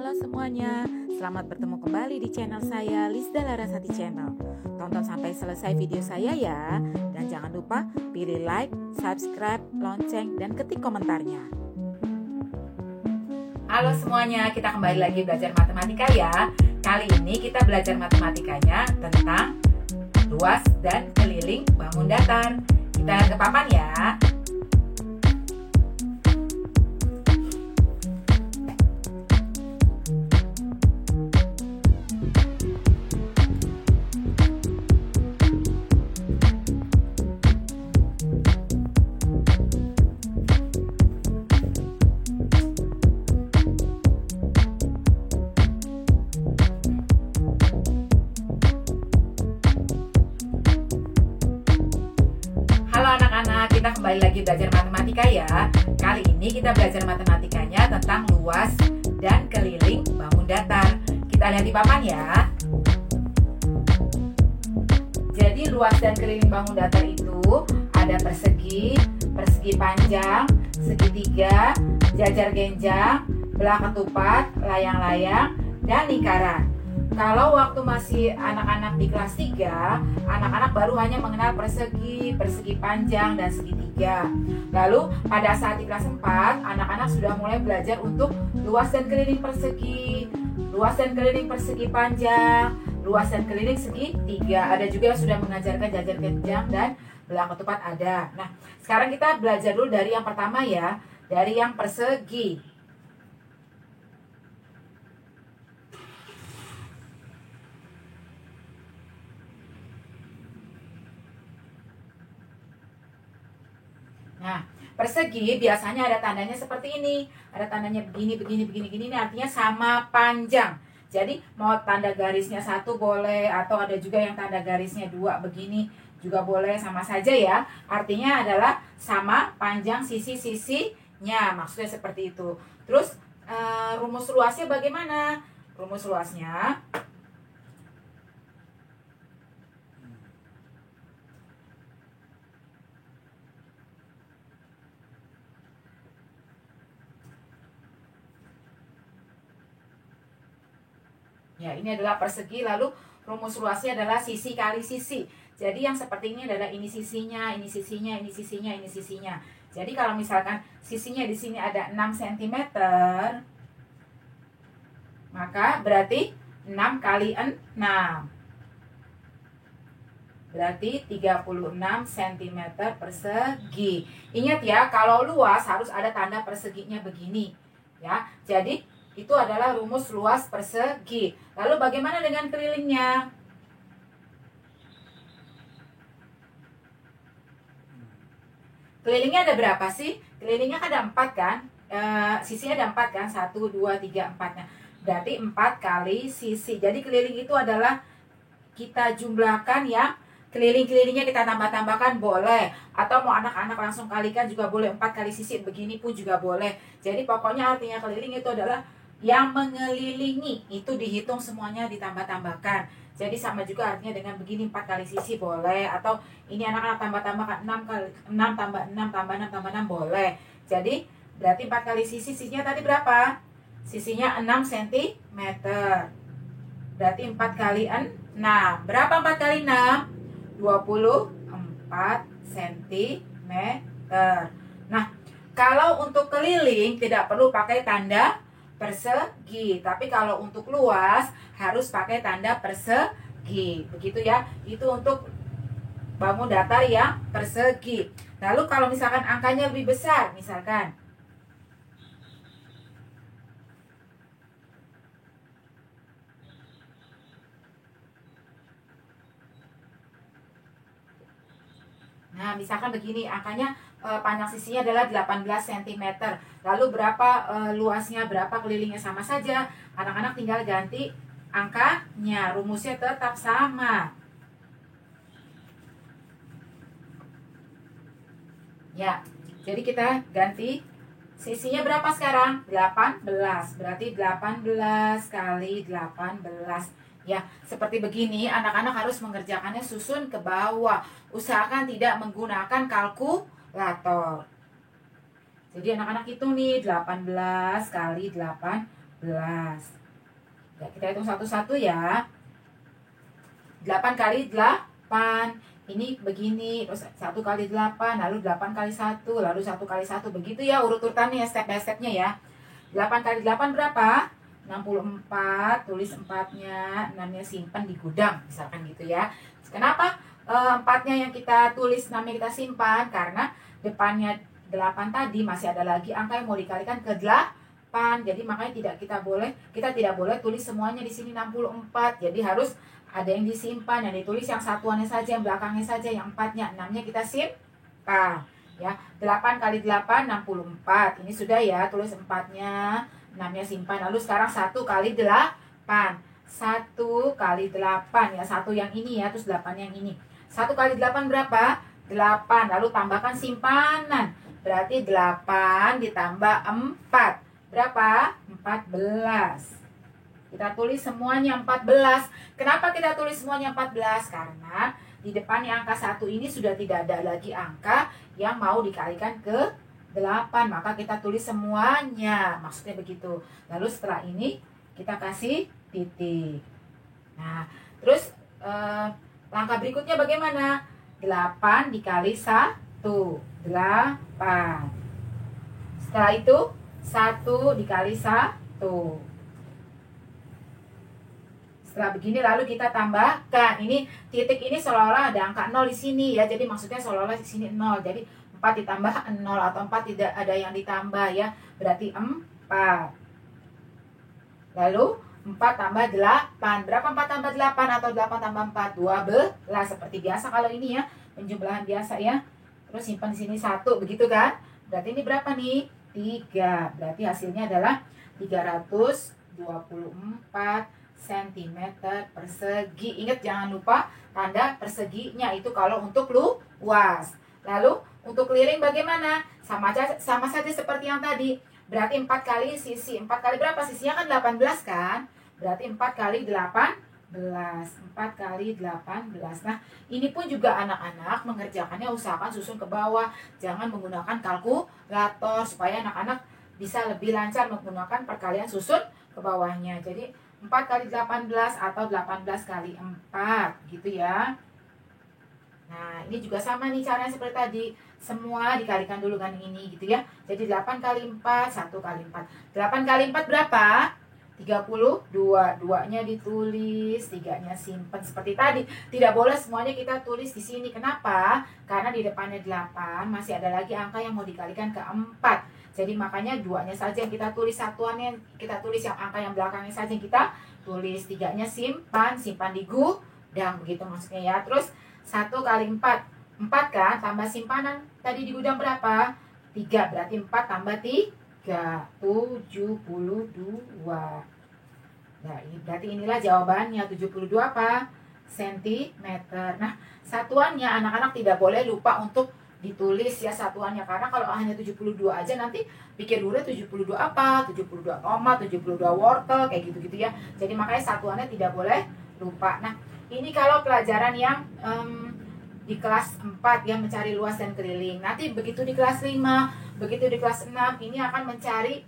Halo semuanya, selamat bertemu kembali di channel saya, Lisda Larasati Channel. Tonton sampai selesai video saya ya. Dan jangan lupa pilih like, subscribe, lonceng, dan ketik komentarnya. Halo semuanya, kita kembali lagi belajar matematika ya. Kali ini kita belajar matematikanya tentang luas dan keliling bangun datar. Kita lihat ke papan ya. Anak-anak, kita kembali lagi belajar matematika ya. Kali ini kita belajar matematikanya tentang luas dan keliling bangun datar. Kita lihat di papan ya. Jadi luas dan keliling bangun datar itu ada persegi, persegi panjang, segitiga, jajar genjang, belah ketupat, layang-layang, dan lingkaran. Kalau waktu masih anak-anak di kelas 3, anak-anak baru hanya mengenal persegi, persegi panjang, dan segitiga. Lalu pada saat di kelas 4, anak-anak sudah mulai belajar untuk luas dan keliling persegi, luas dan keliling persegi panjang, luas dan keliling segitiga. Ada juga yang sudah mengajarkan jajar genjang dan belah ketupat ada. Nah, sekarang kita belajar dulu dari yang pertama ya, dari yang persegi. Nah, persegi biasanya ada tandanya seperti ini. Ada tandanya begini, begini, begini, begini. Ini artinya sama panjang. Jadi mau tanda garisnya 1 boleh, atau ada juga yang tanda garisnya 2 begini juga boleh, sama saja ya. Artinya adalah sama panjang sisi-sisinya. Maksudnya seperti itu. Terus rumus luasnya bagaimana? Rumus luasnya ya, ini adalah persegi, lalu rumus luasnya adalah sisi kali sisi. Jadi yang seperti ini adalah ini sisinya, ini sisinya, ini sisinya, ini sisinya. Jadi kalau misalkan sisinya di sini ada 6 cm, maka berarti 6 kali 6. Berarti 36 cm persegi. Ingat ya, kalau luas harus ada tanda perseginya begini. Ya, jadi itu adalah rumus luas persegi. Lalu bagaimana dengan kelilingnya? Kelilingnya ada berapa sih? Kelilingnya kan ada 4 kan? Sisinya ada 4 kan? 1, 2, 3, 4. Nah, berarti 4 kali sisi. Jadi keliling itu adalah kita jumlahkan ya. Keliling-kelilingnya kita tambah-tambahkan boleh. Atau mau anak-anak langsung kalikan juga boleh. 4 kali sisi begini pun juga boleh. Jadi pokoknya artinya keliling itu adalah yang mengelilingi, itu dihitung semuanya ditambah-tambahkan. Jadi sama juga artinya dengan begini 4 kali sisi boleh, atau ini anak-anak tambah-tambahkan 6 kali 6 tambah 6 tambah 6 tambah 6 boleh. Jadi berarti 4 kali sisi, sisinya tadi berapa? Sisinya 6 cm. Berarti 4 kali 6. Berapa 4 kali 6? 24 cm. Nah, kalau untuk keliling tidak perlu pakai tanda persegi, tapi kalau untuk luas harus pakai tanda persegi. Begitu ya. Itu untuk bangun datar yang persegi. Lalu kalau misalkan angkanya lebih besar, misalkan nah, misalkan begini, angkanya panjang sisinya adalah 18 cm. Lalu berapa luasnya, berapa kelilingnya, sama saja. Anak-anak tinggal ganti angkanya, rumusnya tetap sama. Ya, jadi kita ganti sisinya berapa sekarang? 18. Berarti 18 kali 18. Ya, seperti begini anak-anak harus mengerjakannya susun ke bawah. Usahakan tidak menggunakan kalkulator. Jadi anak-anak hitung nih 18 kali 18. Ya, kita hitung satu-satu ya. 8 kali 8. Ini begini, terus 1 kali 8, lalu 8 kali 1, lalu 1 kali 1. Begitu ya urut-urutannya, step by stepnya ya. 8 kali 8 berapa? 64, tulis 4-nya, 6-nya simpan di gudang, misalkan gitu ya. Kenapa 4-nya yang kita tulis, 6-nya kita simpan? Karena depannya 8 tadi masih ada lagi angka yang mau dikalikan ke 8. Jadi makanya kita tidak boleh tulis semuanya di sini 64. Jadi harus ada yang disimpan, yang ditulis yang satuannya saja, yang belakangnya saja, yang 4-nya, 6-nya kita simpan. Ya, 8 kali 8 64. Ini sudah ya, tulis 4-nya, 6-nya simpan. Lalu sekarang 1 kali 8. 1 kali 8 ya, 1 yang ini ya, terus 8 yang ini. 1 kali 8 berapa? 8. Lalu tambahkan simpanan. Berarti 8 ditambah 4. Berapa? 14. Kita tulis semuanya 14. Kenapa kita tulis semuanya 14? Karena di depannya angka 1 ini sudah tidak ada lagi angka yang mau dikalikan ke 8. Maka kita tulis semuanya. Maksudnya begitu. Lalu setelah ini kita kasih titik. Nah, terus langkah berikutnya bagaimana? 8 dikali 1. 8. Setelah itu 1 dikali 1. Setelah begini lalu kita tambahkan. Ini titik ini seolah-olah ada angka 0 di sini ya. Jadi maksudnya seolah-olah di sini 0. Jadi 4 ditambah 0 atau 4 tidak ada yang ditambah ya. Berarti 4. Lalu 4 tambah 8. Berapa 4 tambah 8 atau 8 tambah 4? 12. Seperti biasa kalau ini ya. Penjumlahan biasa ya. Terus simpan di sini 1 begitu kan? Berarti ini berapa nih? 3. Berarti hasilnya adalah 324 cm persegi. Ingat jangan lupa tanda perseginya itu kalau untuk luas. Lalu untuk keliling bagaimana? Sama saja seperti yang tadi. Berarti 4 kali sisi. 4 kali berapa? Sisinya kan 18 kan? Berarti 4 kali 18. 4 kali 18. Nah, ini pun juga anak-anak mengerjakannya usahakan susun ke bawah. Jangan menggunakan kalkulator supaya anak-anak bisa lebih lancar menggunakan perkalian susun ke bawahnya. Jadi 4 kali 18 atau 18 kali 4 gitu ya. Nah, ini juga sama nih caranya seperti tadi. Semua dikalikan dulu kan ini gitu ya. Jadi 8 kali 4, 1 kali 4. 8 kali 4 berapa? 32. 2-nya ditulis, 3-nya simpan seperti tadi. Tidak boleh semuanya kita tulis di sini. Kenapa? Karena di depannya 8 masih ada lagi angka yang mau dikalikan ke 4. Jadi makanya 2-nya saja yang kita tulis, satuannya kita tulis, yang angka yang belakangnya saja yang kita tulis. 3-nya simpan di gudang begitu maksudnya ya. Terus 1 kali 4. 4 kan tambah simpanan. Tadi di gudang berapa? 3. Berarti 4 tambah 3. 72. Nah, ini berarti inilah jawabannya 72 apa? Sentimeter. Nah, satuannya anak-anak tidak boleh lupa untuk ditulis ya satuannya. Karena kalau hanya 72 aja nanti pikir dulu 72 apa? 72 koma, 72 wortel, kayak gitu-gitu ya. Jadi makanya satuannya tidak boleh lupa. Nah, ini kalau pelajaran yang di kelas 4 ya, mencari luas dan keliling. Nanti begitu di kelas 5, begitu di kelas 6, ini akan mencari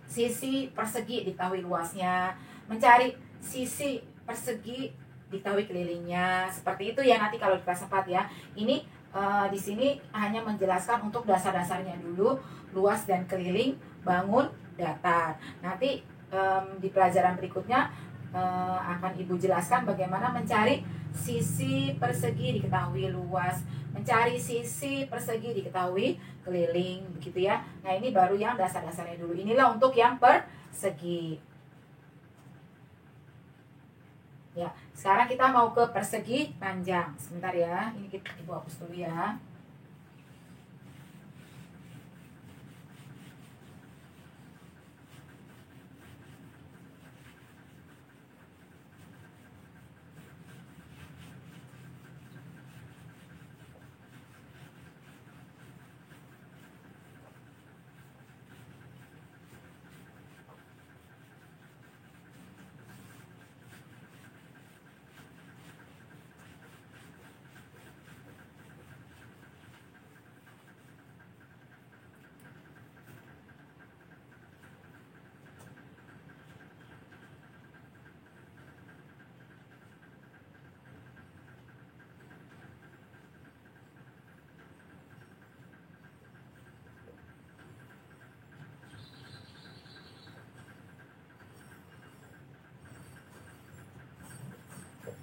sisi persegi, diketahui luasnya. Mencari sisi persegi, diketahui kelilingnya. Seperti itu ya nanti kalau di kelas 4 ya. Ini di sini hanya menjelaskan untuk dasar-dasarnya dulu, luas dan keliling, bangun, datar. Nanti di pelajaran berikutnya akan Ibu jelaskan bagaimana mencari sisi persegi diketahui luas, mencari sisi persegi diketahui keliling, begitu ya. Nah, ini baru yang dasar-dasarnya dulu. Inilah untuk yang persegi. Ya, sekarang kita mau ke persegi panjang. Sebentar ya, ini Ibu hapus dulu ya.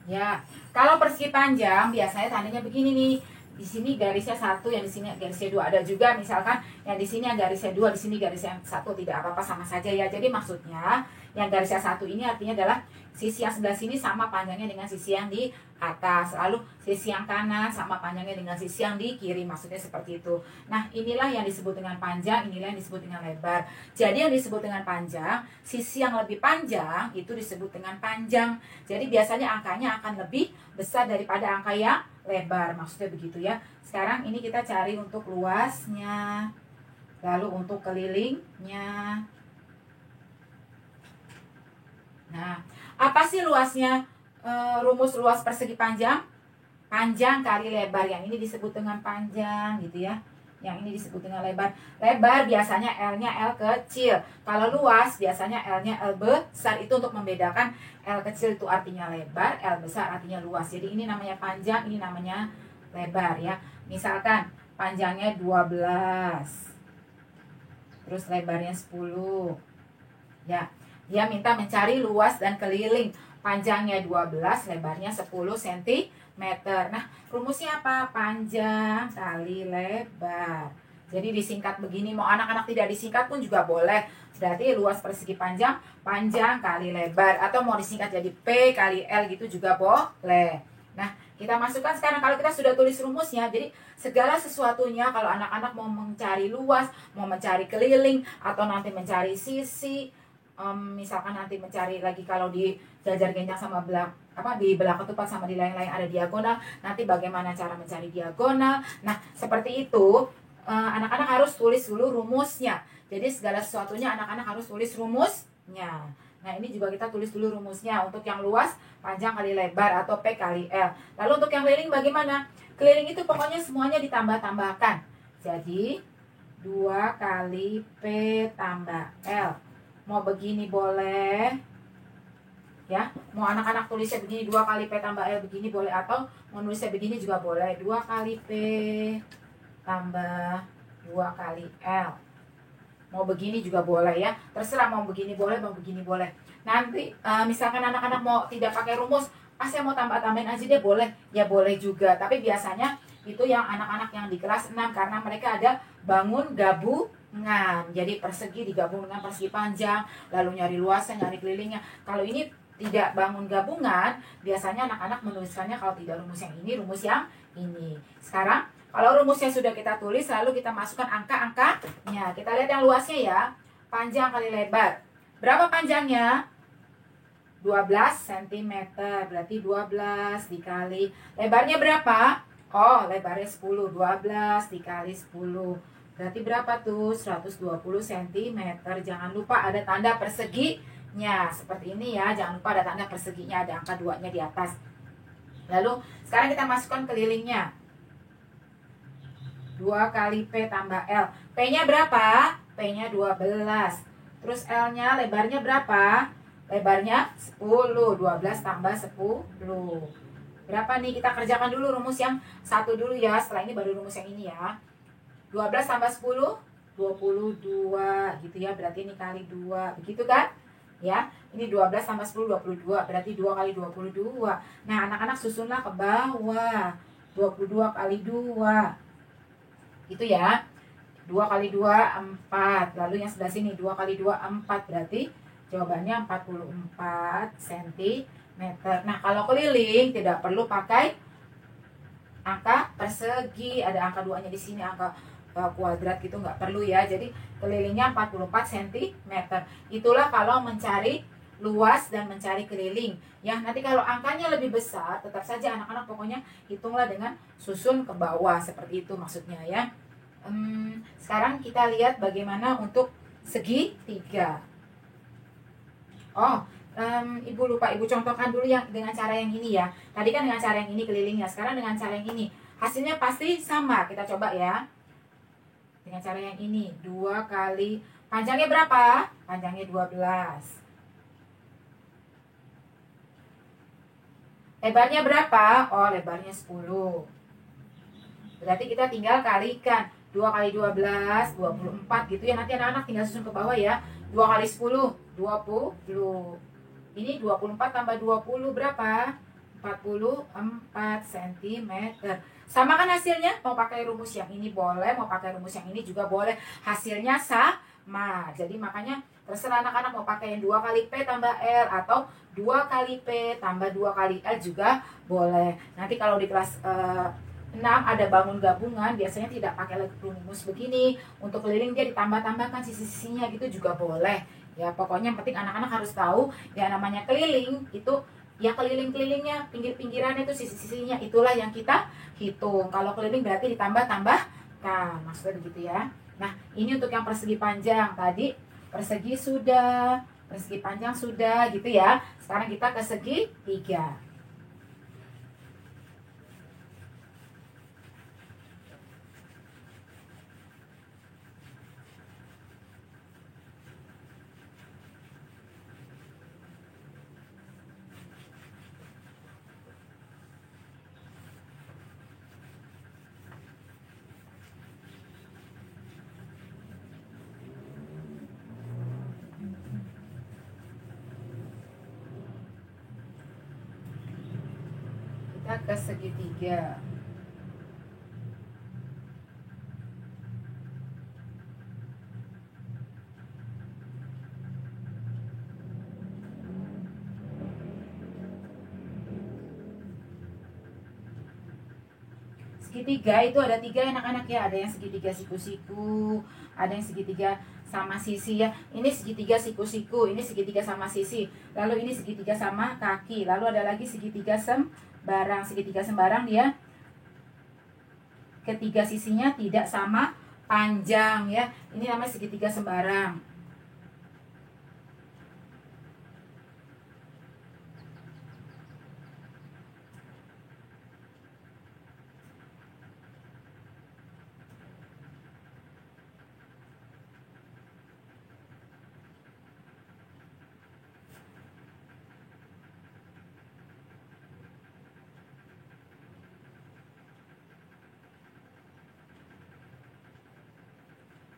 Ya, kalau persegi panjang biasanya tandanya begini nih. Di sini garisnya 1, yang di sini garisnya 2. Ada juga misalkan yang di sini yang garisnya 2, di sini garisnya 1, tidak apa-apa, sama saja ya. Jadi maksudnya yang garisnya 1 ini artinya adalah sisi yang sebelah sini sama panjangnya dengan sisi yang di atas. Lalu sisi yang kanan sama panjangnya dengan sisi yang di kiri. Maksudnya seperti itu. Nah, inilah yang disebut dengan panjang, inilah yang disebut dengan lebar. Jadi yang disebut dengan panjang, sisi yang lebih panjang itu disebut dengan panjang. Jadi biasanya angkanya akan lebih besar daripada angka yang lebar, maksudnya begitu ya. Sekarang ini kita cari untuk luasnya, lalu untuk kelilingnya. Nah, apa sih luasnya? Rumus luas persegi panjang? Panjang kali lebar. Yang ini disebut dengan panjang gitu ya. Yang ini disebut dengan lebar. Lebar biasanya L-nya L kecil. Kalau luas biasanya L-nya L besar. Itu untuk membedakan L kecil itu artinya lebar, L besar artinya luas. Jadi ini namanya panjang, ini namanya lebar ya. Misalkan panjangnya 12. Terus lebarnya 10. Ya, dia minta mencari luas dan keliling. Panjangnya 12, lebarnya 10 cm. Nah, rumusnya apa? Panjang kali lebar. Jadi disingkat begini, mau anak-anak tidak disingkat pun juga boleh. Berarti luas persegi panjang, panjang kali lebar. Atau mau disingkat jadi P kali L gitu juga boleh. Nah, kita masukkan sekarang kalau kita sudah tulis rumusnya. Jadi segala sesuatunya kalau anak-anak mau mencari luas, mau mencari keliling, atau nanti mencari sisi, misalkan nanti mencari lagi kalau di jajar genjang sama di belah ketupat sama di lain-lain ada diagonal, nanti bagaimana cara mencari diagonal. Nah, seperti itu anak-anak harus tulis dulu rumusnya. Jadi segala sesuatunya anak-anak harus tulis rumusnya. Nah, ini juga kita tulis dulu rumusnya. Untuk yang luas, panjang kali lebar atau P kali L. Lalu untuk yang keliling bagaimana? Keliling itu pokoknya semuanya ditambah-tambahkan. Jadi 2 kali P tambah L. Mau begini boleh. Ya, mau anak-anak tulisnya begini 2 kali P tambah L begini boleh, atau mau nulisnya begini juga boleh, 2 kali P tambah 2 kali L. Mau begini juga boleh ya, terserah mau begini boleh, mau begini boleh. Nanti misalkan anak-anak mau tidak pakai rumus, saya mau tambah-tambahin aja deh, boleh. Ya boleh juga, tapi biasanya itu yang anak-anak yang di kelas 6 karena mereka ada bangun gabungan. Jadi persegi digabung dengan persegi panjang, lalu nyari luasnya, nyari kelilingnya. Kalau ini tidak bangun gabungan, biasanya anak-anak menuliskannya kalau tidak rumus yang ini, rumus yang ini. Sekarang kalau rumusnya sudah kita tulis, lalu kita masukkan angka-angkanya. Kita lihat yang luasnya ya, panjang kali lebar. Berapa panjangnya? 12 cm, berarti 12 dikali. Lebarnya berapa? Oh, lebarnya 10, 12 dikali 10. Berarti berapa tuh? 120 cm. Jangan lupa ada tanda perseginya. Seperti ini ya, jangan lupa ada tanda perseginya, ada angka 2-nya di atas. Lalu, sekarang kita masukkan kelilingnya. 2 kali P tambah L. P-nya berapa? P-nya 12. Terus L-nya, lebarnya berapa? Lebarnya 10. 12 tambah 10. Berapa nih? Kita kerjakan dulu rumus yang satu dulu ya. Setelah ini baru rumus yang ini ya. 12 tambah 10, 22 gitu ya. Berarti ini kali 2. Begitu kan? Ya, ini 12 tambah 10, 22. Berarti 2 kali 22. Nah, anak-anak susunlah ke bawah. 22 kali 2. Gitu ya. 2 kali 2, 4. Lalu yang sebelah sini 2 kali 2, 4. Berarti jawabannya 44 cm. Nah, kalau keliling tidak perlu pakai angka persegi. Ada angka 2-nya di sini, angka kuadrat gitu nggak perlu ya. Jadi kelilingnya 44 cm. Itulah kalau mencari luas dan mencari keliling. Ya, nanti kalau angkanya lebih besar, tetap saja anak-anak pokoknya hitunglah dengan susun ke bawah. Seperti itu maksudnya ya. Sekarang kita lihat bagaimana untuk segitiga. Oh, Ibu lupa, Ibu contohkan dulu yang dengan cara yang ini ya. Tadi kan dengan cara yang ini kelilingnya, sekarang dengan cara yang ini. Hasilnya pasti sama. Kita coba ya. Dengan cara yang ini, 2 kali, panjangnya berapa? Panjangnya 12. Lebarnya berapa? Oh, lebarnya 10. Berarti kita tinggal kalikan. 2 kali 12, 24 gitu ya. Nanti anak-anak tinggal susun ke bawah ya. 2 kali 10, 20. Ini 24 tambah 20 berapa? 44 cm. Sama kan hasilnya? Mau pakai rumus yang ini boleh, mau pakai rumus yang ini juga boleh. Hasilnya sama. Jadi makanya terserah anak-anak mau pakai yang 2 kali P tambah L atau 2 kali P tambah 2 kali L juga boleh. Nanti kalau di kelas 6 ada bangun gabungan, biasanya tidak pakai lagi rumus begini. Untuk keliling dia ditambah-tambahkan sisi-sisinya gitu juga boleh. Ya pokoknya yang penting anak-anak harus tahu ya namanya keliling itu ya keliling-kelilingnya, pinggir-pinggirannya itu sisi-sisinya itulah yang kita hitung. Kalau keliling berarti ditambah-tambahkan, maksudnya begitu ya. Nah ini untuk yang persegi panjang tadi, persegi sudah, persegi panjang sudah gitu ya. Sekarang kita ke segitiga. Kita ke segitiga. Segitiga itu ada 3 anak-anak ya. Ada yang segitiga siku-siku, ada yang segitiga sama sisi ya. Ini segitiga siku-siku, ini segitiga sama sisi. Lalu ini segitiga sama kaki. Lalu ada lagi segitiga sembarang. Segitiga sembarang dia ketiga sisinya tidak sama panjang ya. Ini namanya segitiga sembarang.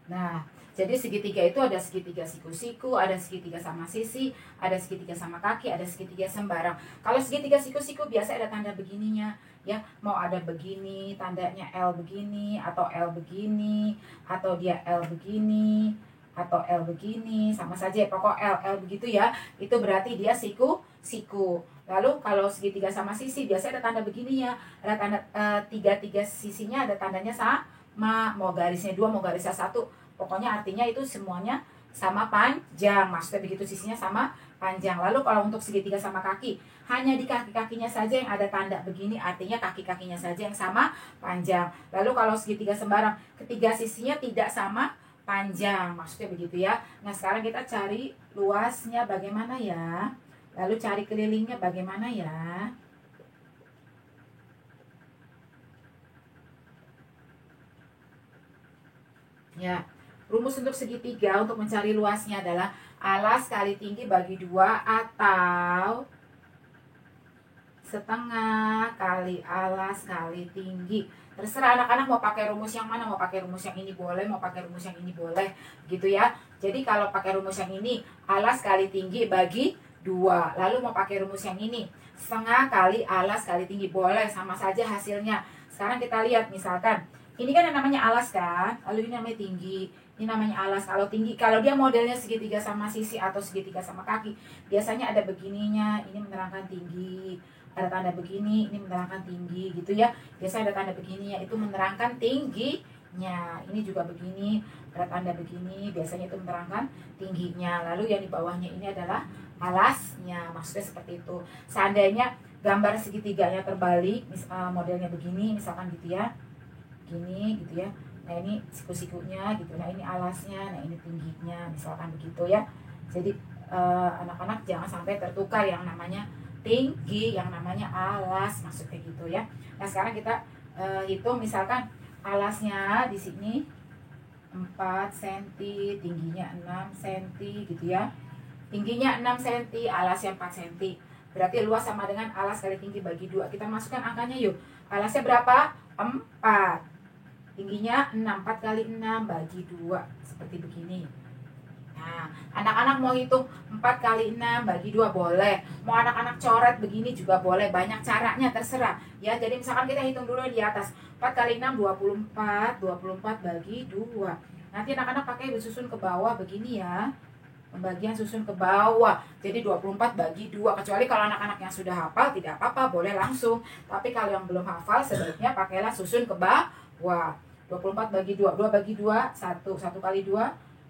Nah, jadi segitiga itu ada segitiga siku-siku, ada segitiga sama sisi, ada segitiga sama kaki, ada segitiga sembarang. Kalau segitiga siku-siku biasa ada tanda begininya, ya. Mau ada begini, tandanya L begini, atau L begini, atau dia L begini, atau L begini, sama saja. Pokok L begitu ya. Itu berarti dia siku-siku. Lalu kalau segitiga sama sisi biasa ada tanda begini ya. Ada tanda tiga sisinya ada tandanya sama. Mau garisnya 2 mau garisnya 1, pokoknya artinya itu semuanya sama panjang, maksudnya begitu sisinya sama panjang. Lalu kalau untuk segitiga sama kaki, hanya di kaki-kakinya saja yang ada tanda begini, artinya kaki-kakinya saja yang sama panjang. Lalu kalau segitiga sembarang, ketiga sisinya tidak sama panjang, maksudnya begitu ya. Nah sekarang kita cari luasnya bagaimana ya, lalu cari kelilingnya bagaimana ya. Ya, rumus untuk segitiga untuk mencari luasnya adalah alas kali tinggi bagi 2 atau setengah kali alas kali tinggi. Terserah anak-anak mau pakai rumus yang mana, mau pakai rumus yang ini boleh, mau pakai rumus yang ini boleh, gitu ya. Jadi kalau pakai rumus yang ini, alas kali tinggi bagi 2. Lalu mau pakai rumus yang ini, setengah kali alas kali tinggi, boleh, sama saja hasilnya. Sekarang kita lihat misalkan ini kan yang namanya alas kan, lalu ini namanya tinggi, ini namanya alas. Kalau tinggi, kalau dia modelnya segitiga sama sisi atau segitiga sama kaki, biasanya ada begininya, ini menerangkan tinggi, ada tanda begini, ini menerangkan tinggi gitu ya. Biasanya ada tanda begini ya, itu menerangkan tingginya. Ini juga begini, ada tanda begini, biasanya itu menerangkan tingginya. Lalu yang di bawahnya ini adalah alasnya, maksudnya seperti itu. Seandainya gambar segitiganya terbalik, modelnya begini, misalkan gitu ya, gini gitu ya. Nah ini siku-sikunya gitu, nah ini alasnya, nah ini tingginya, misalkan begitu ya. Jadi anak-anak jangan sampai tertukar yang namanya tinggi, yang namanya alas, maksudnya gitu ya. Nah sekarang kita hitung misalkan alasnya di sini 4 cm, tingginya 6 cm gitu ya. Tingginya 6 cm, alasnya 4 cm. Berarti luas sama dengan alas kali tinggi bagi 2. Kita masukkan angkanya yuk. Alasnya berapa? 4. Tingginya 6, 4 kali 6 bagi 2. Seperti begini. Nah Nah, anak-anak mau hitung 4 kali 6 bagi 2 boleh. Mau anak-anak coret begini juga boleh. Banyak caranya, terserah. Ya, jadi misalkan kita hitung dulu di atas. 4 kali 6, 24. 24 bagi 2. Nanti anak-anak pakai susun ke bawah begini ya. Pembagian susun ke bawah. Jadi 24 bagi 2. Kecuali kalau anak-anak yang sudah hafal, tidak apa-apa, boleh langsung. Tapi kalau yang belum hafal, sebaiknya pakailah susun ke bawah. 24 bagi 2. 2 bagi 2, 1. 1 kali 2,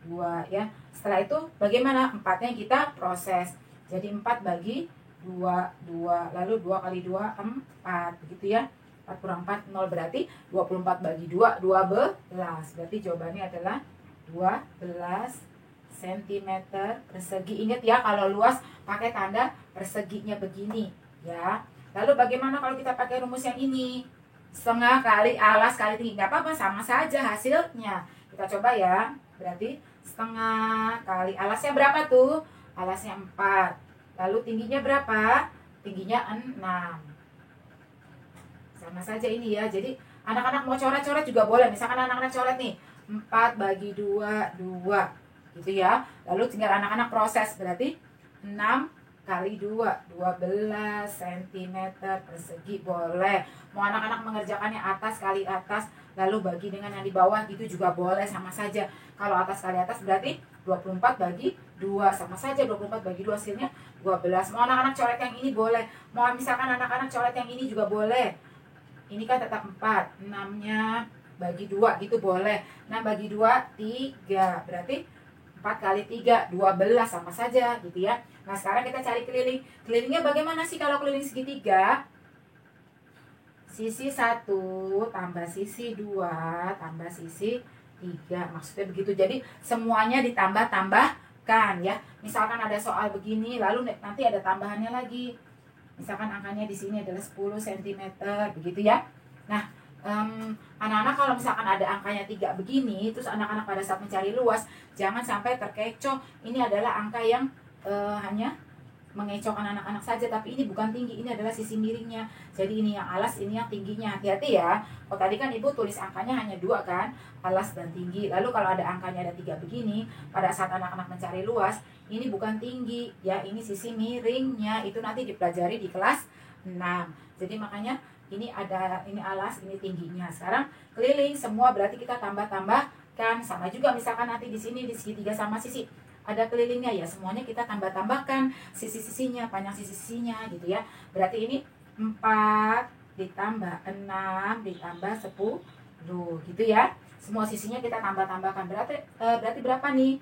2 ya. Setelah itu bagaimana? 4-nya kita proses. Jadi 4 bagi 2, 2. Lalu 2 kali 2, 4. Begitu ya. 4 kurang 4, 0 berarti 24 bagi 2, 12. Berarti jawabannya adalah 12 cm persegi. Ingat ya, kalau luas pakai tanda perseginya begini ya. Lalu bagaimana kalau kita pakai rumus yang ini? Setengah kali alas kali tinggi. Nggak apa-apa, sama saja hasilnya. Kita coba ya. Berarti setengah kali alasnya berapa tuh? Alasnya 4. Lalu tingginya berapa? Tingginya 6. Sama saja ini ya. Jadi anak-anak mau coret-coret juga boleh. Misalkan anak-anak coret nih, 4 bagi 2, 2 gitu ya. Lalu tinggal anak-anak proses. Berarti 6 kali 2, 12 cm persegi boleh. Mau anak-anak mengerjakannya atas kali atas, lalu bagi dengan yang di bawah gitu juga boleh, sama saja. Kalau atas kali atas berarti 24 bagi 2, sama saja 24 bagi 2 hasilnya 12. Mau anak-anak coret yang ini boleh. Mau misalkan anak-anak coret yang ini juga boleh. Ini kan tetap 4, 6-nya bagi 2 gitu boleh. 6 bagi 2, 3. Berarti 4 kali 3, 12, sama saja gitu ya. Nah, sekarang kita cari keliling. Kelilingnya bagaimana sih kalau keliling segitiga? Sisi 1 tambah sisi 2 tambah sisi 3. Maksudnya begitu. Jadi semuanya ditambah-tambahkan ya. Misalkan ada soal begini, lalu nanti ada tambahannya lagi. Misalkan angkanya di sini adalah 10 cm, begitu ya. Nah, anak-anak kalau misalkan ada angkanya 3 begini, terus anak-anak pada saat mencari luas, jangan sampai terkecoh. Ini adalah angka yang hanya mengecohkan anak-anak saja, tapi ini bukan tinggi, ini adalah sisi miringnya. Jadi ini yang alas, ini yang tingginya. Hati-hati ya. Oh, tadi kan ibu tulis angkanya hanya 2 kan, alas dan tinggi. Lalu kalau ada angkanya ada 3 begini, pada saat anak-anak mencari luas, ini bukan tinggi ya, ini sisi miringnya. Itu nanti dipelajari di kelas 6. Jadi makanya ini ada, ini alas, ini tingginya. Sekarang keliling semua berarti kita tambah-tambahkan. Sama juga misalkan nanti di sini di segitiga sama sisi ada kelilingnya ya, semuanya kita tambah-tambahkan sisi-sisinya, panjang sisi-sisinya gitu ya. Berarti ini 4 ditambah 6 ditambah 10 gitu ya. Semua sisinya kita tambah-tambahkan. Berarti berapa nih?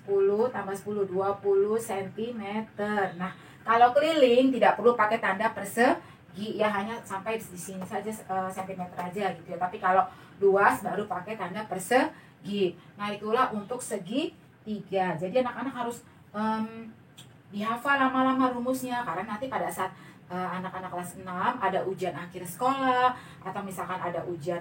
10 tambah 10, 20 cm. Nah, kalau keliling tidak perlu pakai tanda persegi ya, hanya sampai di sini saja cm aja gitu ya. Tapi kalau luas baru pakai tanda persegi. Nah, itulah untuk segi 3. Jadi anak-anak harus dihafal lama-lama rumusnya, karena nanti pada saat anak-anak kelas 6 ada ujian akhir sekolah, atau misalkan ada ujian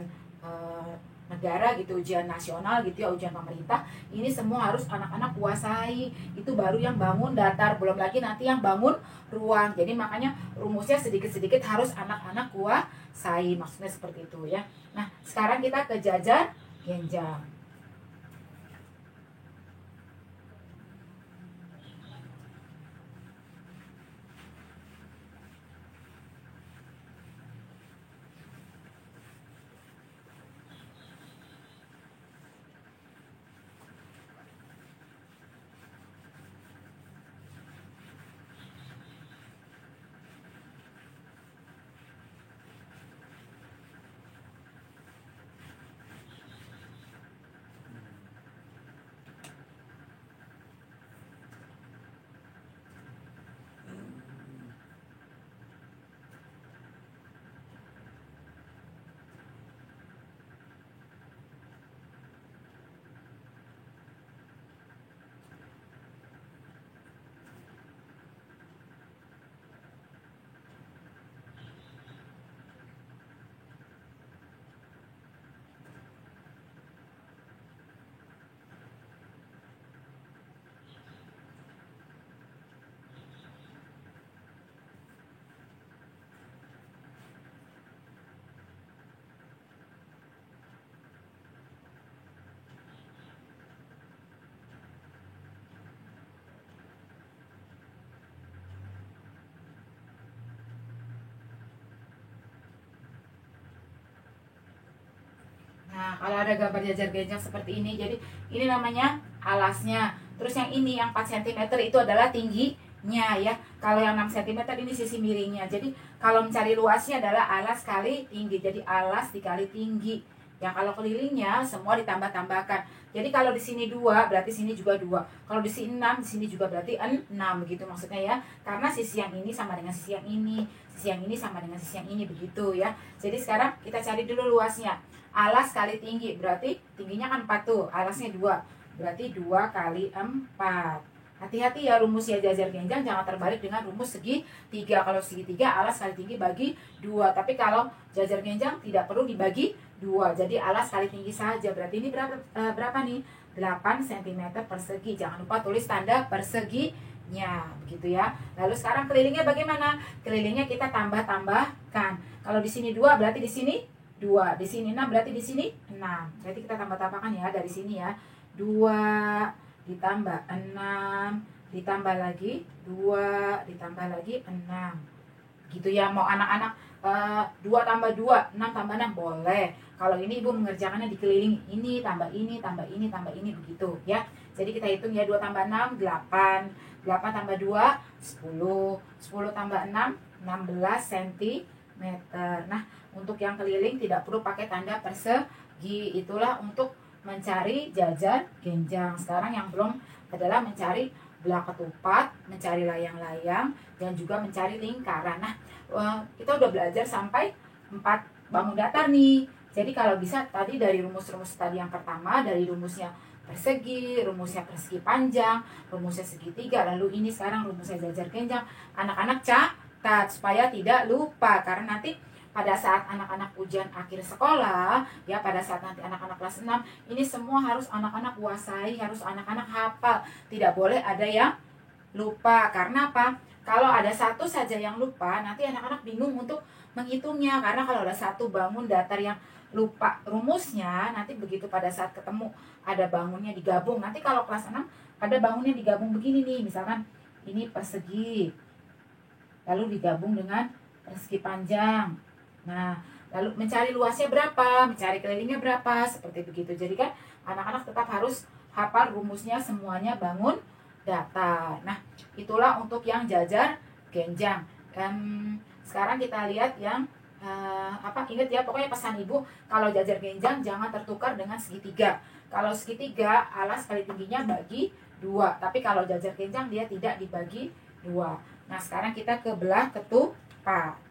negara gitu, ujian nasional gitu ya, ujian pemerintah, ini semua harus anak-anak kuasai. Itu baru yang bangun datar, belum lagi nanti yang bangun ruang. Jadi makanya rumusnya sedikit-sedikit harus anak-anak kuasai, maksudnya seperti itu ya. Nah, sekarang kita ke jajar genjang. Nah, kalau ada gambar jajar genjang seperti ini, jadi ini namanya alasnya. Terus yang ini yang 4 cm itu adalah tingginya ya. Kalau yang 6 cm ini sisi miringnya. Jadi kalau mencari luasnya adalah alas kali tinggi. Jadi alas dikali tinggi. Yang kalau kelilingnya semua ditambah-tambahkan. Jadi kalau di sini 2 berarti sini juga 2. Kalau di sini 6, di sini juga berarti 6 begitu maksudnya ya. Karena sisi yang ini sama dengan sisi yang ini, sisi yang ini sama dengan sisi yang ini begitu ya. Jadi sekarang kita cari dulu luasnya. Alas kali tinggi berarti tingginya kan 4 tuh, alasnya 2. Berarti 2 kali 4. Hati-hati ya rumus ya jajar genjang, jangan terbalik dengan rumus segitiga. Kalau segitiga alas kali tinggi bagi 2. Tapi kalau jajar genjang tidak perlu dibagi 2. Jadi alas kali tinggi saja. Berarti ini berapa nih? 8 cm persegi. Jangan lupa tulis tanda perseginya begitu ya. Lalu sekarang kelilingnya bagaimana? Kelilingnya kita tambah-tambahkan. Kalau di sini 2 berarti di sini 2. Di sini 6 berarti di sini 6. Berarti kita tambah-tambahkan ya dari sini ya. 2 ditambah 6 ditambah lagi 2 ditambah lagi 6 gitu ya. Mau anak-anak 2 tambah 2 6 tambah 6 boleh. Kalau ini ibu mengerjakannya dikelilingi, ini tambah ini tambah ini tambah ini begitu ya. Jadi kita hitung ya, 2 tambah 6 8 8 tambah 2 10 10 tambah 6 16 cm. Nah untuk yang keliling tidak perlu pakai tanda persegi. Itulah untuk mencari jajar genjang. Sekarang yang belum adalah mencari belah ketupat, mencari layang-layang, dan juga mencari lingkaran. Nah, kita udah belajar sampai 4 bangun datar nih. Jadi kalau bisa tadi dari rumus-rumus tadi yang pertama, dari rumusnya persegi, rumusnya persegi panjang, rumusnya segitiga, lalu ini sekarang rumusnya jajar genjang. Anak-anak catat supaya tidak lupa, karena nanti pada saat anak-anak ujian akhir sekolah ya, pada saat nanti anak-anak kelas 6 ini semua harus anak-anak kuasai, harus anak-anak hafal, tidak boleh ada yang lupa. Karena apa? Kalau ada satu saja yang lupa, nanti anak-anak bingung untuk menghitungnya. Karena kalau ada satu bangun datar yang lupa rumusnya, nanti begitu pada saat ketemu ada bangunnya digabung. Nanti kalau kelas 6 ada bangunnya digabung begini nih, misalkan ini persegi lalu digabung dengan persegi panjang. Nah, lalu mencari luasnya berapa, mencari kelilingnya berapa, seperti begitu. Jadi kan anak-anak tetap harus hafal rumusnya semuanya bangun datar. Nah, itulah untuk yang jajar genjang. Sekarang kita lihat yang ingat ya, pokoknya pesan ibu, kalau jajar genjang jangan tertukar dengan segitiga. Kalau segitiga alas kali tingginya bagi 2, tapi kalau jajar genjang dia tidak dibagi 2. Nah, sekarang kita ke belah ketupat.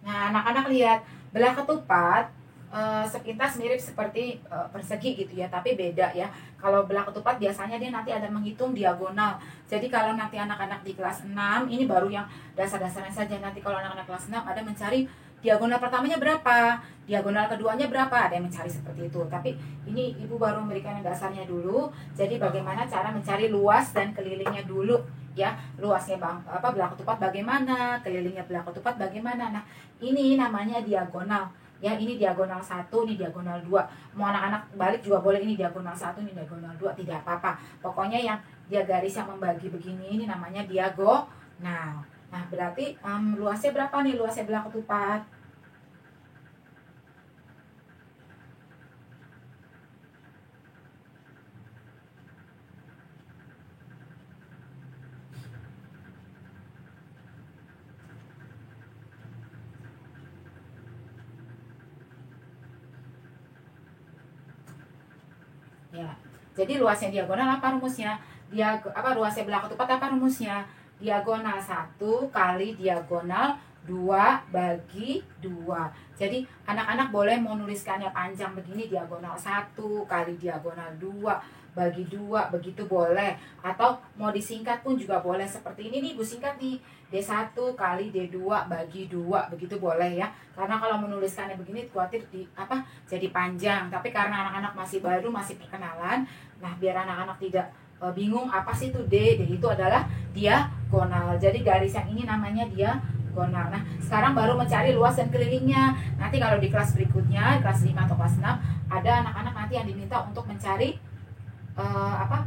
Nah, anak-anak lihat belah ketupat sepintas mirip seperti persegi gitu ya, tapi beda ya. Kalau belah ketupat biasanya dia nanti ada menghitung diagonal. Jadi kalau nanti anak-anak di kelas 6, ini baru yang dasar-dasarnya saja. Nanti kalau anak-anak kelas 6 ada mencari diagonal pertamanya berapa, diagonal keduanya berapa, ada yang mencari seperti itu. Tapi ini ibu baru memberikan yang dasarnya dulu. Jadi bagaimana cara mencari luas dan kelilingnya dulu ya. Luasnya belah ketupat bagaimana, kelilingnya belah ketupat bagaimana. Nah, ini namanya diagonal. Ya, ini diagonal 1, ini diagonal 2. Mau anak-anak balik juga boleh, ini diagonal 1, ini diagonal 2, tidak apa-apa. Pokoknya yang dia garis yang membagi begini ini namanya diagonal. Nah, berarti luasnya berapa nih, luasnya belah ketupat? Ya, jadi luasnya diagonal apa rumusnya? Luasnya belah ketupat apa rumusnya? Diagonal 1 kali diagonal 2 bagi 2. Jadi anak-anak boleh menuliskannya panjang begini, diagonal 1 kali diagonal 2 bagi 2 begitu boleh. Atau mau disingkat pun juga boleh. Seperti ini nih Ibu singkat nih, D1 kali D2 bagi 2 begitu boleh ya. Karena kalau menuliskannya begini khawatir jadi panjang. Tapi karena anak-anak masih baru, masih perkenalan, nah biar anak-anak tidak bingung apa sih itu D. D itu adalah diagonal. Jadi garis yang ini namanya diagonal. Nah, sekarang baru mencari luas dan kelilingnya. Nanti kalau di kelas berikutnya, kelas 5 atau kelas 6, ada anak-anak nanti yang diminta untuk mencari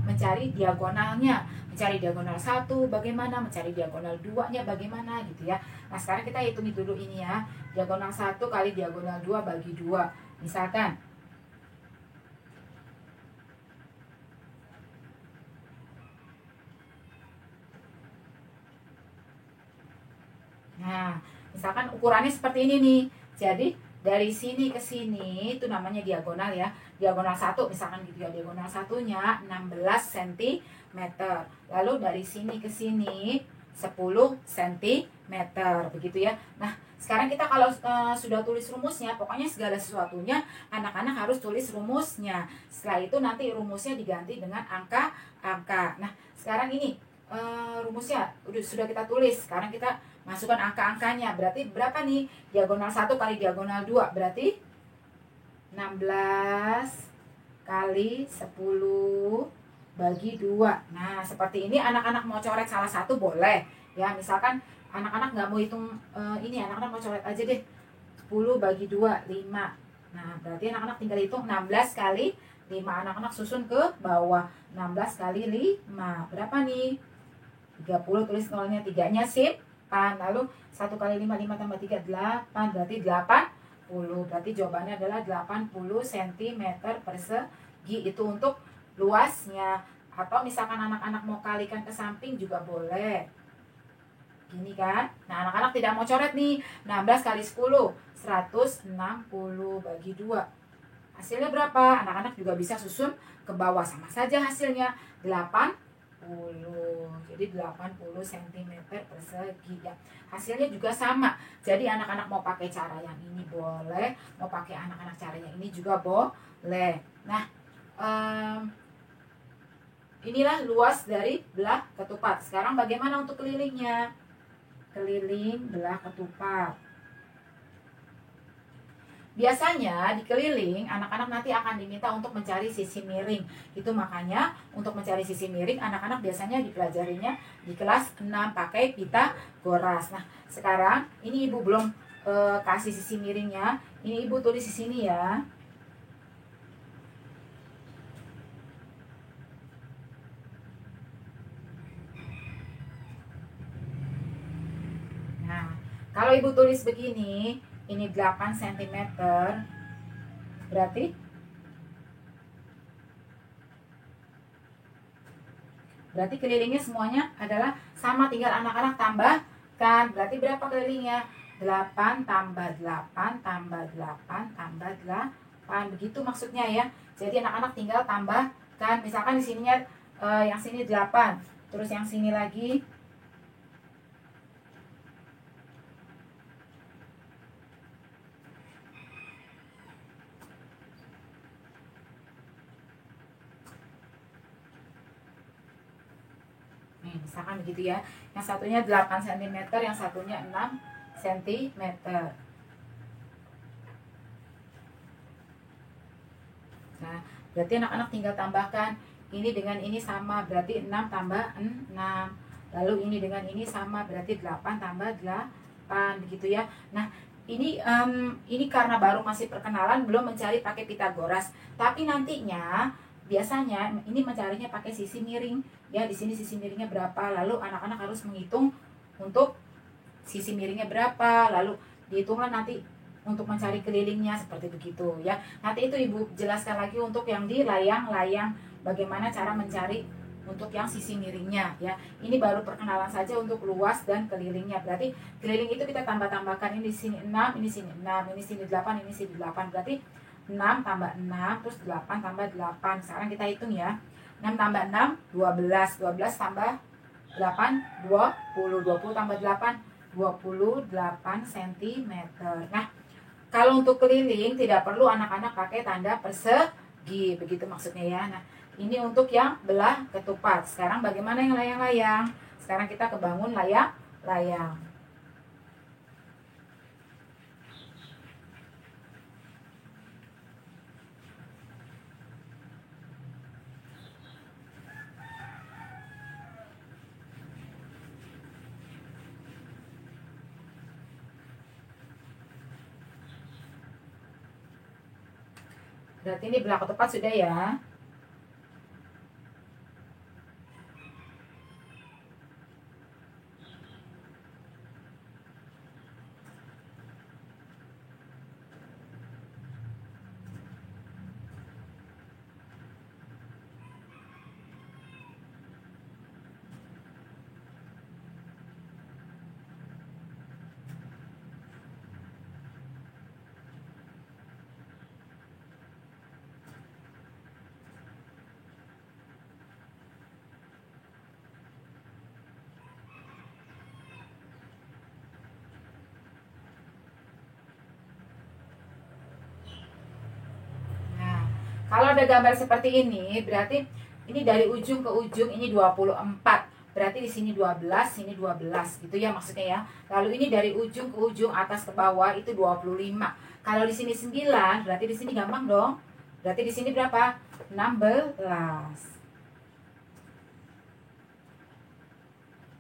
mencari diagonalnya, mencari diagonal 1 bagaimana, mencari diagonal 2-nya bagaimana gitu ya. Nah, sekarang kita hitung dulu ini ya. Diagonal 1 kali diagonal 2 bagi 2. Misalkan nah, misalkan ukurannya seperti ini nih. Jadi dari sini ke sini itu namanya diagonal ya. Diagonal 1 misalkan gitu ya. Diagonal 1-nya 16 cm. Lalu dari sini ke sini 10 cm begitu ya. Nah, sekarang kita kalau sudah tulis rumusnya, pokoknya segala sesuatunya anak-anak harus tulis rumusnya. Setelah itu nanti rumusnya diganti dengan angka-angka. Nah, sekarang ini rumusnya sudah kita tulis. Sekarang kita masukkan angka-angkanya. Berarti berapa nih? Diagonal 1 kali diagonal 2 berarti 16 kali 10 bagi 2. Nah, seperti ini anak-anak mau coret salah satu boleh. Ya, misalkan anak-anak nggak mau hitung ini, anak-anak mau coret aja deh. 10 bagi 2, 5. Nah, berarti anak-anak tinggal hitung 16 kali 5. Anak-anak susun ke bawah. 16 kali 5. Berapa nih? 30, tulis nolnya 3-nya simpan. Lalu 1 kali 5, 5 tambah 3, 8. Berarti 80. Berarti jawabannya adalah 80 cm persegi. Itu untuk luasnya. Atau misalkan anak-anak mau kalikan ke samping juga boleh. Gini kan. Nah, anak-anak tidak mau coret nih. 16 kali 10, 160 bagi 2. Hasilnya berapa? Anak-anak juga bisa susun ke bawah. Sama saja hasilnya 80. Jadi 80 cm persegi ya. Hasilnya juga sama. Jadi anak-anak mau pakai cara yang ini boleh, mau pakai anak-anak cara yang ini juga boleh. Nah, inilah luas dari belah ketupat. Sekarang bagaimana untuk kelilingnya? Keliling belah ketupat. Biasanya di keliling anak-anak nanti akan diminta untuk mencari sisi miring. Itu makanya untuk mencari sisi miring anak-anak biasanya dipelajarinya di kelas 6 pakai Pitagoras. Nah, sekarang ini Ibu belum kasih sisi miringnya. Ini Ibu tulis di sini ya. Nah, kalau Ibu tulis begini, ini 8 cm, berarti kelilingnya semuanya adalah sama, tinggal anak-anak tambahkan. Berarti berapa kelilingnya? 8 tambah 8 tambah 8 tambah 8. Begitu maksudnya ya. Jadi anak-anak tinggal tambahkan. Misalkan di sininya yang sini 8, terus yang sini lagi misalkan begitu ya. Yang satunya 8 cm, yang satunya 6 cm. Nah, berarti anak-anak tinggal tambahkan. Ini dengan ini sama, berarti 6 tambah 6. Lalu ini dengan ini sama, berarti 8 tambah 8. Begitu ya. Nah, ini karena baru masih perkenalan, belum mencari pakai Pitagoras. Tapi nantinya biasanya ini mencarinya pakai sisi miring. Ya, di sini sisi miringnya berapa, lalu anak-anak harus menghitung untuk sisi miringnya berapa, lalu dihitunglah nanti untuk mencari kelilingnya seperti begitu ya. Nanti itu Ibu jelaskan lagi untuk yang di layang-layang bagaimana cara mencari untuk yang sisi miringnya ya. Ini baru perkenalan saja untuk luas dan kelilingnya. Berarti keliling itu kita tambah-tambahkan, ini di sini 6, ini sini 6, ini sini 8, ini sini 8. Berarti 6 tambah 6 terus 8 tambah 8. Sekarang kita hitung ya. 6 tambah 6 12, 12 tambah 8 20, 20 tambah 8 28 cm. Nah, kalau untuk keliling tidak perlu anak-anak pakai tanda persegi, begitu maksudnya ya. Nah, Ini untuk yang belah ketupat. Sekarang bagaimana yang layang-layang? Sekarang kita kebangun layang-layang. Berarti ini belah ketupat sudah ya. Kalau ada gambar seperti ini, berarti ini dari ujung ke ujung ini 24. Berarti di sini 12, sini 12 gitu ya maksudnya ya. Lalu ini dari ujung ke ujung atas ke bawah itu 25. Kalau di sini 9, berarti di sini gampang dong. Berarti di sini berapa? 16.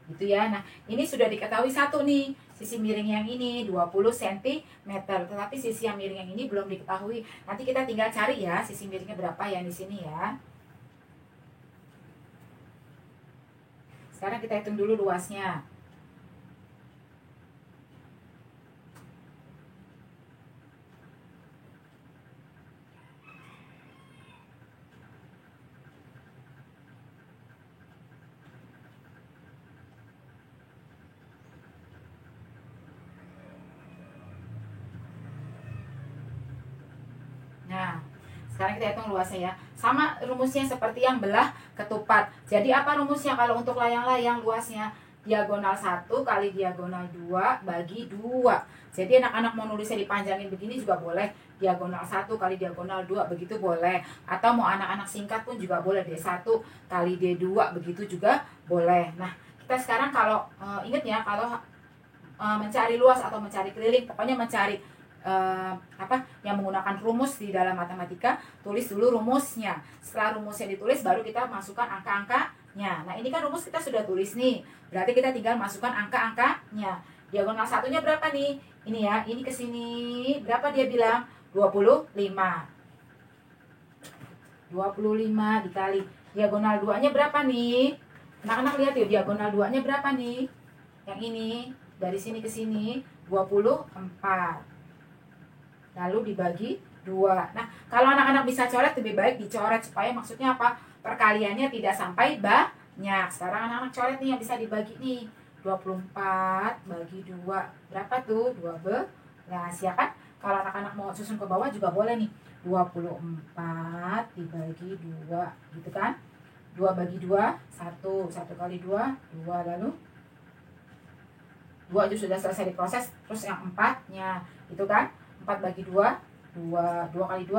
Gitu ya. Nah, ini sudah diketahui satu nih. Sisi miring yang ini 20 cm, tetapi sisi yang miring yang ini belum diketahui. Nanti kita tinggal cari ya sisi miringnya berapa yang di sini ya. Sekarang kita hitung dulu luasnya. Nah, sekarang kita hitung luasnya ya. Sama rumusnya seperti yang belah ketupat. Jadi apa rumusnya kalau untuk layang-layang luasnya? Diagonal 1 kali diagonal 2 bagi 2. Jadi anak-anak mau nulisnya dipanjangin begini juga boleh. Diagonal 1 kali diagonal 2 begitu boleh. Atau mau anak-anak singkat pun juga boleh. D1 kali D2 begitu juga boleh. Nah, kita sekarang kalau ingat ya, kalau mencari luas atau mencari keliling, pokoknya mencari yang menggunakan rumus di dalam matematika, tulis dulu rumusnya. Setelah rumusnya ditulis baru kita masukkan angka-angkanya. Nah, ini kan rumus kita sudah tulis nih. Berarti kita tinggal masukkan angka-angkanya. Diagonal satunya berapa nih? Ini ya, ini ke sini berapa dia bilang? 25. 25 dikali diagonal 2-nya berapa nih? Anak-anak lihat yuk, diagonal 2-nya berapa nih? Yang ini dari sini ke sini 24. Lalu dibagi 2. Nah, kalau anak-anak bisa coret lebih baik dicoret supaya maksudnya apa? Perkaliannya tidak sampai banyak. Sekarang anak-anak coret nih yang bisa dibagi nih. 24 bagi 2. Berapa tuh? 12 ya kan? Kalau anak-anak mau susun ke bawah juga boleh nih. 24 dibagi 2 gitu kan? 2 bagi 2 1. 1 kali 2 2. Lalu 2 itu sudah selesai diproses. Terus yang 4-nya itu kan? 4 bagi 2 2 2 kali 2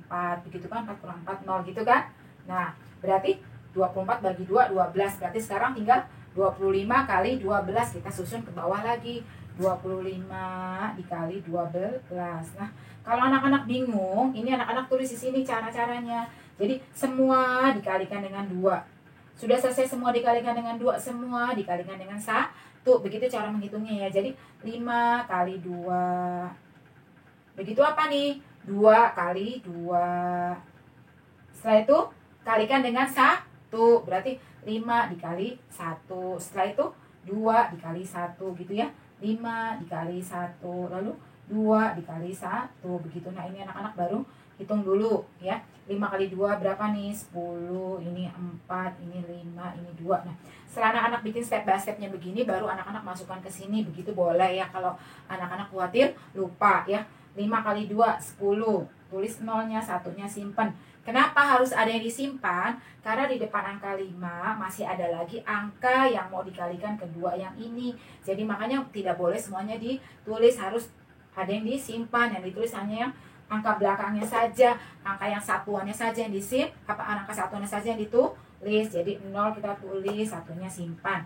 4 begitu kan, 4 kurang 4 0 gitu kan. Nah, berarti 24 bagi 2 12. Berarti sekarang tinggal 25 kali 12 kita susun ke bawah lagi. 25 dikali 12. Nah, kalau anak-anak bingung, ini anak-anak tulis di sini cara-caranya. Jadi semua dikalikan dengan 2. Sudah selesai semua dikalikan dengan 2, semua dikalikan dengan 1. Begitu cara menghitungnya ya. Jadi 5 kali 2. Begitu apa nih? 2 kali 2. Setelah itu kalikan dengan 1. Berarti 5 dikali 1. Setelah itu 2 dikali 1 gitu ya. 5 dikali 1. Lalu 2 dikali 1. Begitu. Nah, ini anak-anak baru hitung dulu ya. 5 kali 2 berapa nih? 10. Ini 4, ini 5, ini 2. Nah, setelah anak-anak bikin step by stepnya begini, baru anak-anak masukkan ke sini. Begitu boleh ya. Kalau anak-anak khawatir lupa ya. 5 kali 2, 10. Tulis nolnya, satunya simpan. Kenapa harus ada yang disimpan? Karena di depan angka 5 masih ada lagi angka yang mau dikalikan kedua yang ini. Jadi makanya tidak boleh semuanya ditulis, harus ada yang disimpan. Yang ditulis hanya yang angka belakangnya saja, angka yang satuannya saja yang angka satuannya saja yang ditulis. Jadi 0 kita tulis, satunya simpan.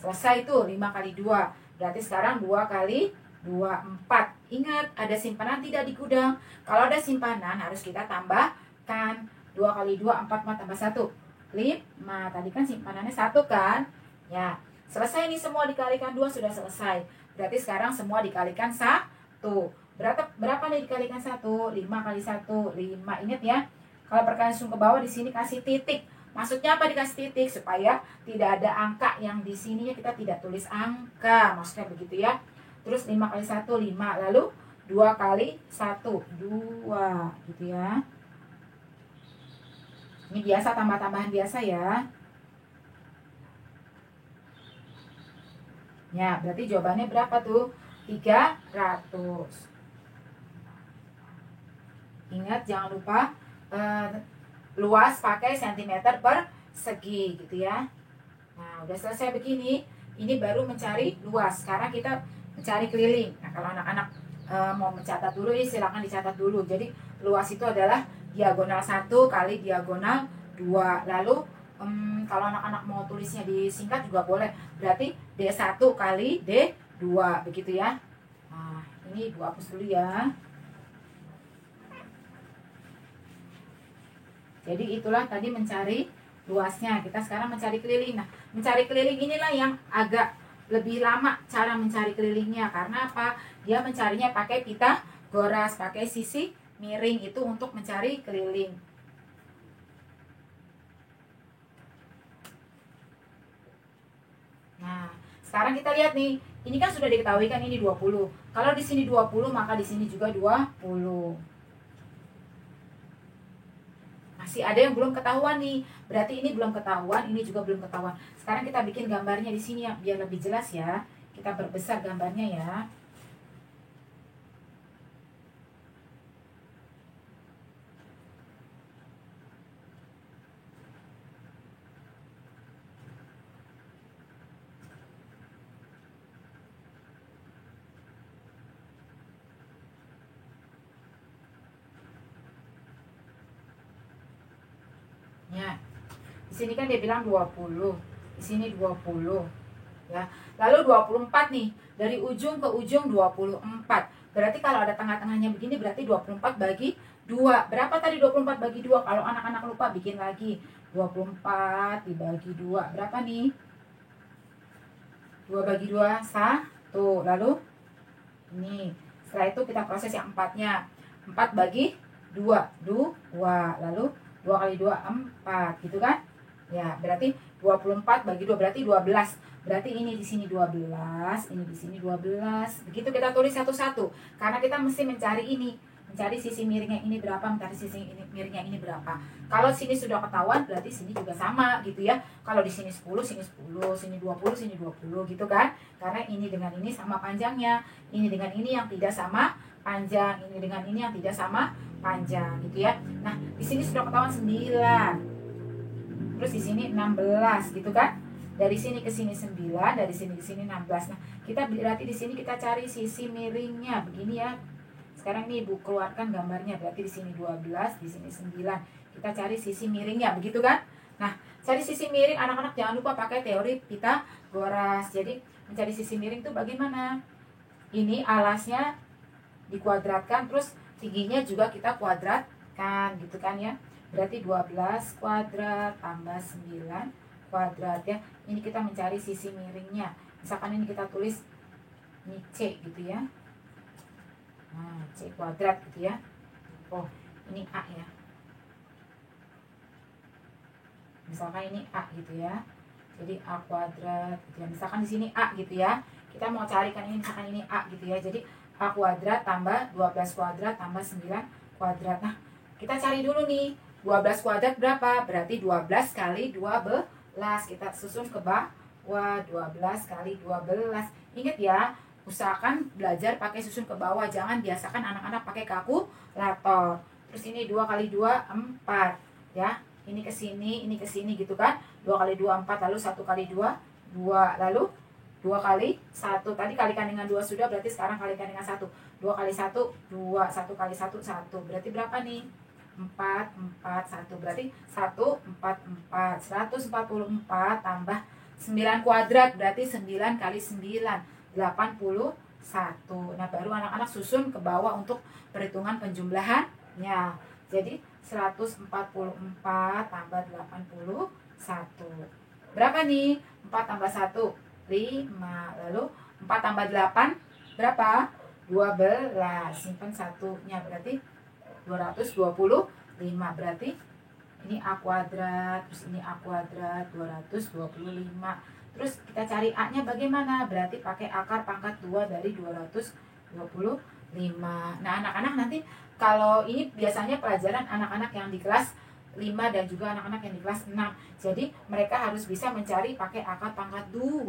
Selesai tuh, 5 kali 2. Berarti sekarang 2 kali 2, 4. Ingat, ada simpanan tidak di gudang. Kalau ada simpanan harus kita tambahkan. 2 kali 2, 4 tambah 1. 5. Tadi kan simpanannya 1 kan? Ya, selesai ini semua dikalikan 2, sudah selesai. Berarti sekarang semua dikalikan 1. Berapa nih dikalikan 1? 5 kali 1, 5. Ingat ya, kalau perkalian langsung ke bawah di sini kasih titik. Maksudnya apa dikasih titik? Supaya tidak ada angka yang di sini kita tidak tulis angka. Maksudnya begitu ya. Terus 5 kali 1, 5. Lalu 2 kali 1, 2. Gitu ya. Ini biasa, tambah-tambahan biasa ya. Ya, berarti jawabannya berapa tuh? 300. Ingat, jangan lupa luas pakai cm persegi gitu ya. Nah, udah selesai begini. Ini baru mencari luas. Sekarang kita mencari keliling. Nah, kalau anak-anak mau mencatat dulu, ini silakan dicatat dulu. Jadi luas itu adalah diagonal 1 kali diagonal 2. Lalu kalau anak-anak mau tulisnya disingkat juga boleh. Berarti D1 kali D2 begitu ya. Nah, ini Ibu hapus dulu ya. Jadi itulah tadi mencari luasnya. Kita sekarang mencari keliling. Nah, mencari keliling inilah yang agak lebih lama cara mencari kelilingnya. Karena apa? Dia mencarinya pakai Pitagoras, pakai sisi miring itu untuk mencari keliling. Nah, sekarang kita lihat nih. Ini kan sudah diketahui kan ini 20. Kalau di sini 20, maka di sini juga 20. Masih ada yang belum ketahuan nih. Berarti ini belum ketahuan, ini juga belum ketahuan. Sekarang kita bikin gambarnya di sini ya, biar lebih jelas ya. Kita perbesar gambarnya ya. Ya. Di sini kan dia bilang 20. Di sini 20. Ya. Lalu 24 nih. Dari ujung ke ujung 24. Berarti kalau ada tengah-tengahnya begini berarti 24 bagi 2. Berapa tadi 24 bagi 2? Kalau anak-anak lupa bikin lagi. 24 dibagi 2. Berapa nih? 2 bagi 2, 1. Lalu ini. Setelah itu kita proses yang 4-nya. 4 bagi 2. 2. Lalu 2 kali 2, 4. Gitu kan? Ya, berarti 24 bagi 2 berarti 12. Berarti ini di sini 12, ini di sini 12. Begitu kita tulis satu-satu. Karena kita mesti mencari ini. Mencari sisi miringnya ini berapa, mencari sisi miringnya ini berapa. Kalau sini sudah ketahuan, berarti sini juga sama gitu ya. Kalau di sini 10, sini 10, sini 20, sini 20 gitu kan. Karena ini dengan ini sama panjangnya. Ini dengan ini yang tidak sama panjang. Ini dengan ini yang tidak sama panjang gitu ya. Nah, di sini sudah ketahuan 9. Terus di sini 16 gitu kan. Dari sini ke sini 9, dari sini ke sini 16. Nah, kita berarti di sini kita cari sisi miringnya begini ya. Sekarang nih Ibu keluarkan gambarnya. Berarti di sini 12, di sini 9. Kita cari sisi miringnya, begitu kan? Nah, cari sisi miring anak-anak jangan lupa pakai teori Pitagoras. Jadi, mencari sisi miring itu bagaimana? Ini alasnya dikuadratkan, terus tingginya juga kita kuadratkan, gitu kan ya. Berarti 12 kuadrat tambah 9 kuadrat ya. Ini kita mencari sisi miringnya. Misalkan ini kita tulis ini C gitu ya. Nah, C kuadrat gitu ya. Oh, ini A ya. Misalkan ini A gitu ya. Jadi A kuadrat gitu ya. Misalkan di sini A gitu ya. Kita mau carikan ini, misalkan ini A gitu ya. Jadi A kuadrat tambah 12 kuadrat tambah 9 kuadrat. Nah, kita cari dulu nih. 12 kuadrat berapa? Berarti 12 kali 12. Kita susun ke bawah. 12 kali 12. Ingat ya, usahakan belajar pakai susun ke bawah. Jangan biasakan anak-anak pakai kalkulator. Terus ini 2 kali 2, 4. Ya, ini ke sini gitu kan. 2 kali 2, 4. Lalu 1 kali 2, 2. Lalu 2 kali 1. Tadi kalikan dengan 2 sudah, berarti sekarang kalikan dengan 1. 2 kali 1, 2. 1 kali 1, 1. Berarti berapa nih? 4, 4, 1. Berarti 1, 4, 4. 144 tambah 9 kuadrat. Berarti 9 kali 9, 81. Nah, baru anak-anak susun ke bawah untuk perhitungan penjumlahannya. Jadi 144 tambah 81. Berapa nih? 4 tambah 1, 5. Lalu 4 tambah 8 berapa? 12. Simpan satunya, berarti 225. Berarti ini A kuadrat, terus ini A kuadrat, 225. Terus kita cari A-nya bagaimana? Berarti pakai akar pangkat 2 dari 225. Nah, anak-anak nanti kalau ini biasanya pelajaran anak-anak yang di kelas 5 dan juga anak-anak yang di kelas 6. Jadi mereka harus bisa mencari pakai akar pangkat 2.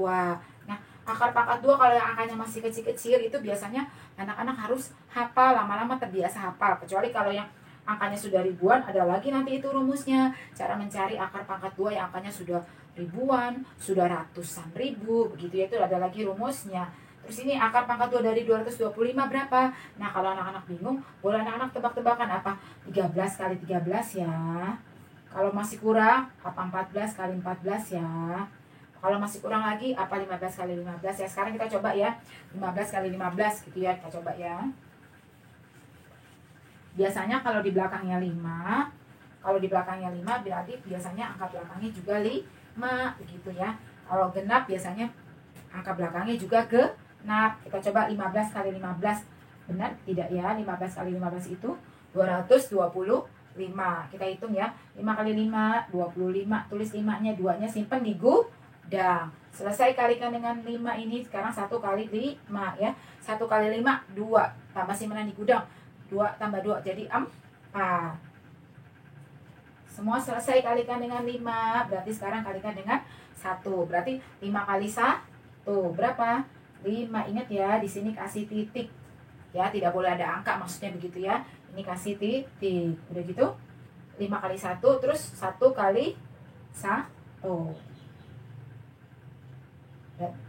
Nah, akar pangkat 2 kalau yang angkanya masih kecil-kecil itu biasanya anak-anak harus hafal, lama-lama terbiasa hafal. Kecuali kalau yang angkanya sudah ribuan, ada lagi nanti itu rumusnya. Cara mencari akar pangkat 2 yang angkanya sudah ribuan, sudah ratusan ribu, begitu ya, itu ada lagi rumusnya. Terus ini akar pangkat 2 dari 225 berapa? Nah, kalau anak-anak bingung, boleh anak-anak tebak-tebakan apa? 13 kali 13 ya. Kalau masih kurang, apa 14 kali 14 ya. Kalau masih kurang lagi, apa 15 kali 15 ya. Sekarang kita coba ya, 15 kali 15 gitu ya, kita coba ya. Biasanya kalau di belakangnya 5, kalau di belakangnya 5 berarti biasanya angka belakangnya juga 5 begitu ya. Kalau genap biasanya angka belakangnya juga genap. Kita coba 15 kali 15. Benar tidak ya? 15 kali 15 itu 225. Kita hitung ya. 5 kali 5, 25. Tulis 5-nya, 2-nya simpen di gudang. Selesai kalikan dengan 5 ini. Sekarang 1 kali 5 ya. 1 kali 5, 2. Tambah simpanan di gudang. 2 tambah 2 jadi 4. Semua selesai kalikan dengan 5. Berarti sekarang kalikan dengan 1. Berarti 5 kali 1 berapa? 5. Ingat ya, di sini kasih titik. Ya, tidak boleh ada angka, maksudnya begitu ya. Ini kasih titik. Udah gitu? 5 kali 1 terus 1 kali 1.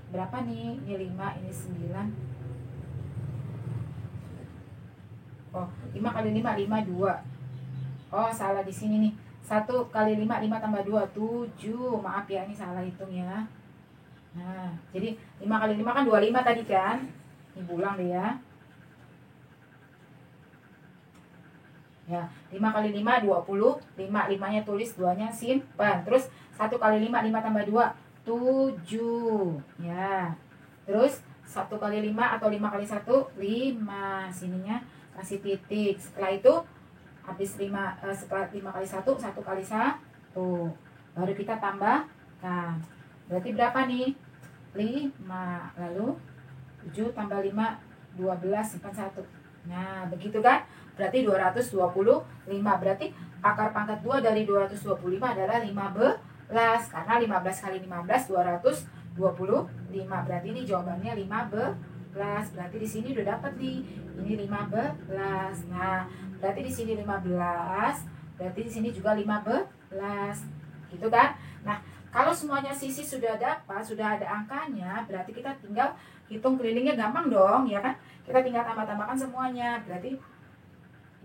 Berapa nih? Ini 5, ini 9. Oh, 5 kali 5, 5, 2. Oh, salah di sini nih. 1 kali 5, 5 tambah 2, 7. Maaf ya, ini salah hitung ya. Nah, jadi 5 kali 5 kan 25 tadi kan. Ini ulang deh ya. Ya, 5 kali 5, 20. 5, 5-nya tulis, 2-nya simpan. Terus 1 kali 5, 5 tambah 2, 7. Ya. Terus 1 kali 5 atau 5 kali 1, 5. Sininya kasih titik. Setelah itu habis 5, setelah 5 kali 1, 1 kali 1. Baru kita tambahkan. Berarti berapa nih? 5. Lalu 7 tambah 5, 12, simpan 1. Nah, begitu kan? Berarti 225. Berarti akar pangkat 2 dari 225 adalah 15. Karena 15 kali 15, 225. Berarti ini jawabannya 15. Berarti di sini udah dapat nih. Ini 15. Nah, berarti di sini 15. Berarti di sini juga 15. Gitu kan? Nah, kalau semuanya sisi sudah dapat, sudah ada angkanya, berarti kita tinggal hitung kelilingnya gampang dong, ya kan? Kita tinggal tambah-tambahkan semuanya. Berarti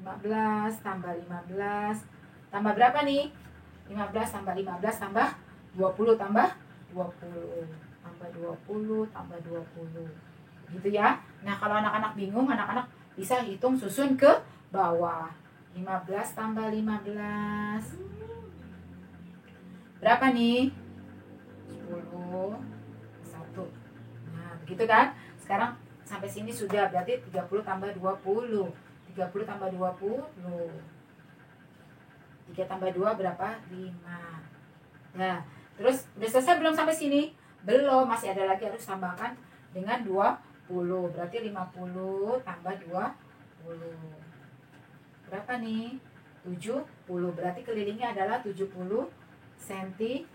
15 tambah 15 tambah berapa nih? 15 tambah 15 tambah 20 tambah 20 tambah 20 tambah 20. Gitu ya. Nah, kalau anak-anak bingung, anak-anak bisa hitung susun ke bawah. 15 tambah 15 berapa nih? 10, 1. Nah, begitu kan? Sekarang sampai sini sudah, berarti 30 tambah 20. 30 tambah 20. 3 tambah 2 berapa? 5. Nah, terus udah selesai belum sampai sini? Belum, masih ada lagi, harus tambahkan dengan 20. Berarti 50 tambah 20. Berapa nih? 70. Berarti kelilingnya adalah 70 cm.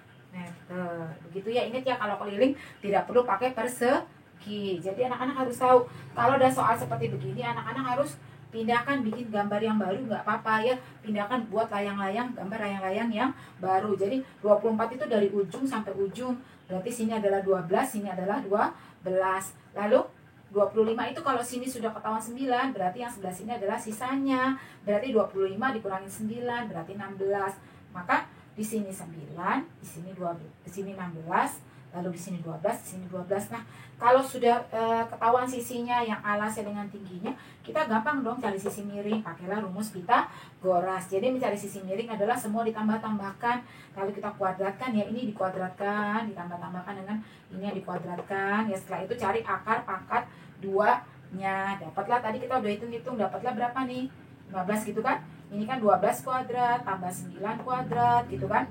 Begitu ya. Ingat ya, kalau keliling tidak perlu pakai persegi. Jadi anak-anak harus tahu, kalau ada soal seperti begini, anak-anak harus pindahkan bikin gambar yang baru nggak apa-apa ya, pindahkan buat layang-layang, gambar layang-layang yang baru. Jadi 24 itu dari ujung sampai ujung, berarti sini adalah 12, sini adalah 12. Lalu 25 itu kalau sini sudah ketahuan 9, berarti yang sebelah sini adalah sisanya. Berarti 25 dikurangi 9 berarti 16. Maka di sini 9, di sini 12, di sini 16, lalu di sini 12, di sini 12. Nah, kalau sudah ketahuan sisinya yang alasnya dengan tingginya, kita gampang dong cari sisi miring. Pakailah rumus Pitagoras. Jadi mencari sisi miring adalah semua ditambah-tambahkan. Lalu kita kuadratkan ya, ini dikuadratkan, ditambah-tambahkan dengan ini yang dikuadratkan. Ya setelah itu cari akar pangkat 2-nya. Dapatlah tadi kita udah hitung-hitung, dapatlah berapa nih? 15 gitu kan? Ini kan 12 kuadrat tambah 9 kuadrat gitu kan?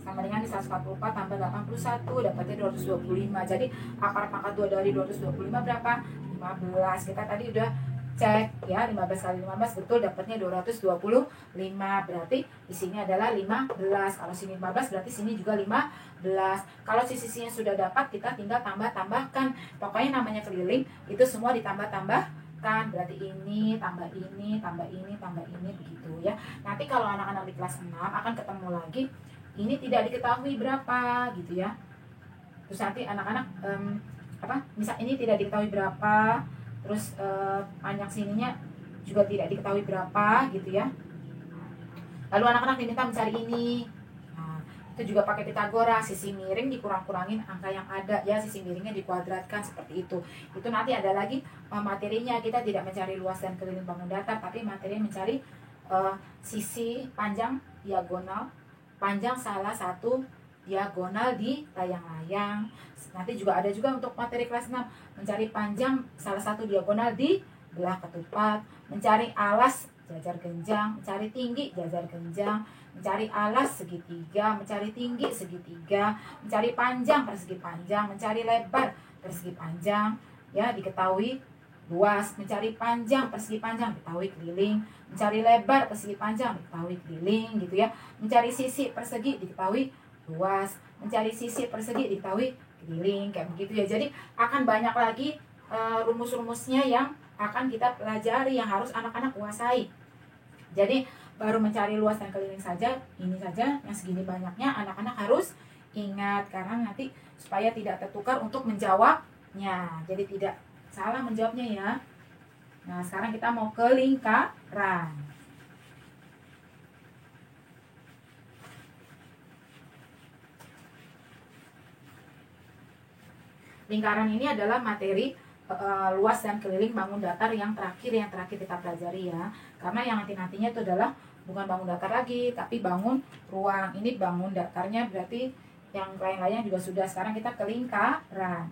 Sama dengan 144 tambah 81 dapatnya 225. Jadi akar pangkat 2 dari 225 berapa? 15. Kita tadi udah cek ya, 15 kali 15 betul dapatnya 225. Berarti di sini adalah 15. Kalau sini 15 berarti sini juga 15. Kalau sisinya sudah dapat, kita tinggal tambah-tambahkan. Pokoknya namanya keliling itu semua ditambah-tambahkan. Berarti ini tambah ini, tambah ini, tambah ini begitu ya. Nanti kalau anak-anak di kelas 6 akan ketemu lagi ini tidak diketahui berapa gitu ya. Terus nanti anak-anak misal ini tidak diketahui berapa, terus panjang sininya juga tidak diketahui berapa gitu ya. Lalu anak-anak diminta mencari ini. Nah, itu juga pakai Pitagoras, sisi miring dikurang-kurangin angka yang ada ya, sisi miringnya dikuadratkan seperti itu. Itu nanti ada lagi materinya, kita tidak mencari luas dan keliling bangun datar, tapi materinya mencari sisi panjang diagonal, panjang salah satu diagonal di layang-layang. Nanti juga ada juga untuk materi kelas 6, mencari panjang salah satu diagonal di belah ketupat, mencari alas jajar genjang, mencari tinggi jajar genjang, mencari alas segitiga, mencari tinggi segitiga, mencari panjang persegi panjang, mencari lebar persegi panjang ya diketahui luas, mencari panjang persegi panjang diketahui keliling, mencari lebar persegi panjang diketahui keliling gitu ya, mencari sisi persegi diketahui luas, mencari sisi persegi diketahui keliling kayak begitu ya. Jadi akan banyak lagi rumus-rumusnya yang akan kita pelajari yang harus anak-anak kuasai. Jadi baru mencari luas dan keliling saja, ini saja yang segini banyaknya anak-anak harus ingat, karena nanti supaya tidak tertukar untuk menjawabnya. Jadi tidak salah menjawabnya ya. Nah, sekarang kita mau ke lingkaran. Lingkaran ini adalah materi luas dan keliling bangun datar yang terakhir kita pelajari ya. Karena yang nantinya itu adalah bukan bangun datar lagi, tapi bangun ruang. Ini bangun datarnya berarti yang lain-lainnya juga sudah. Sekarang kita ke lingkaran.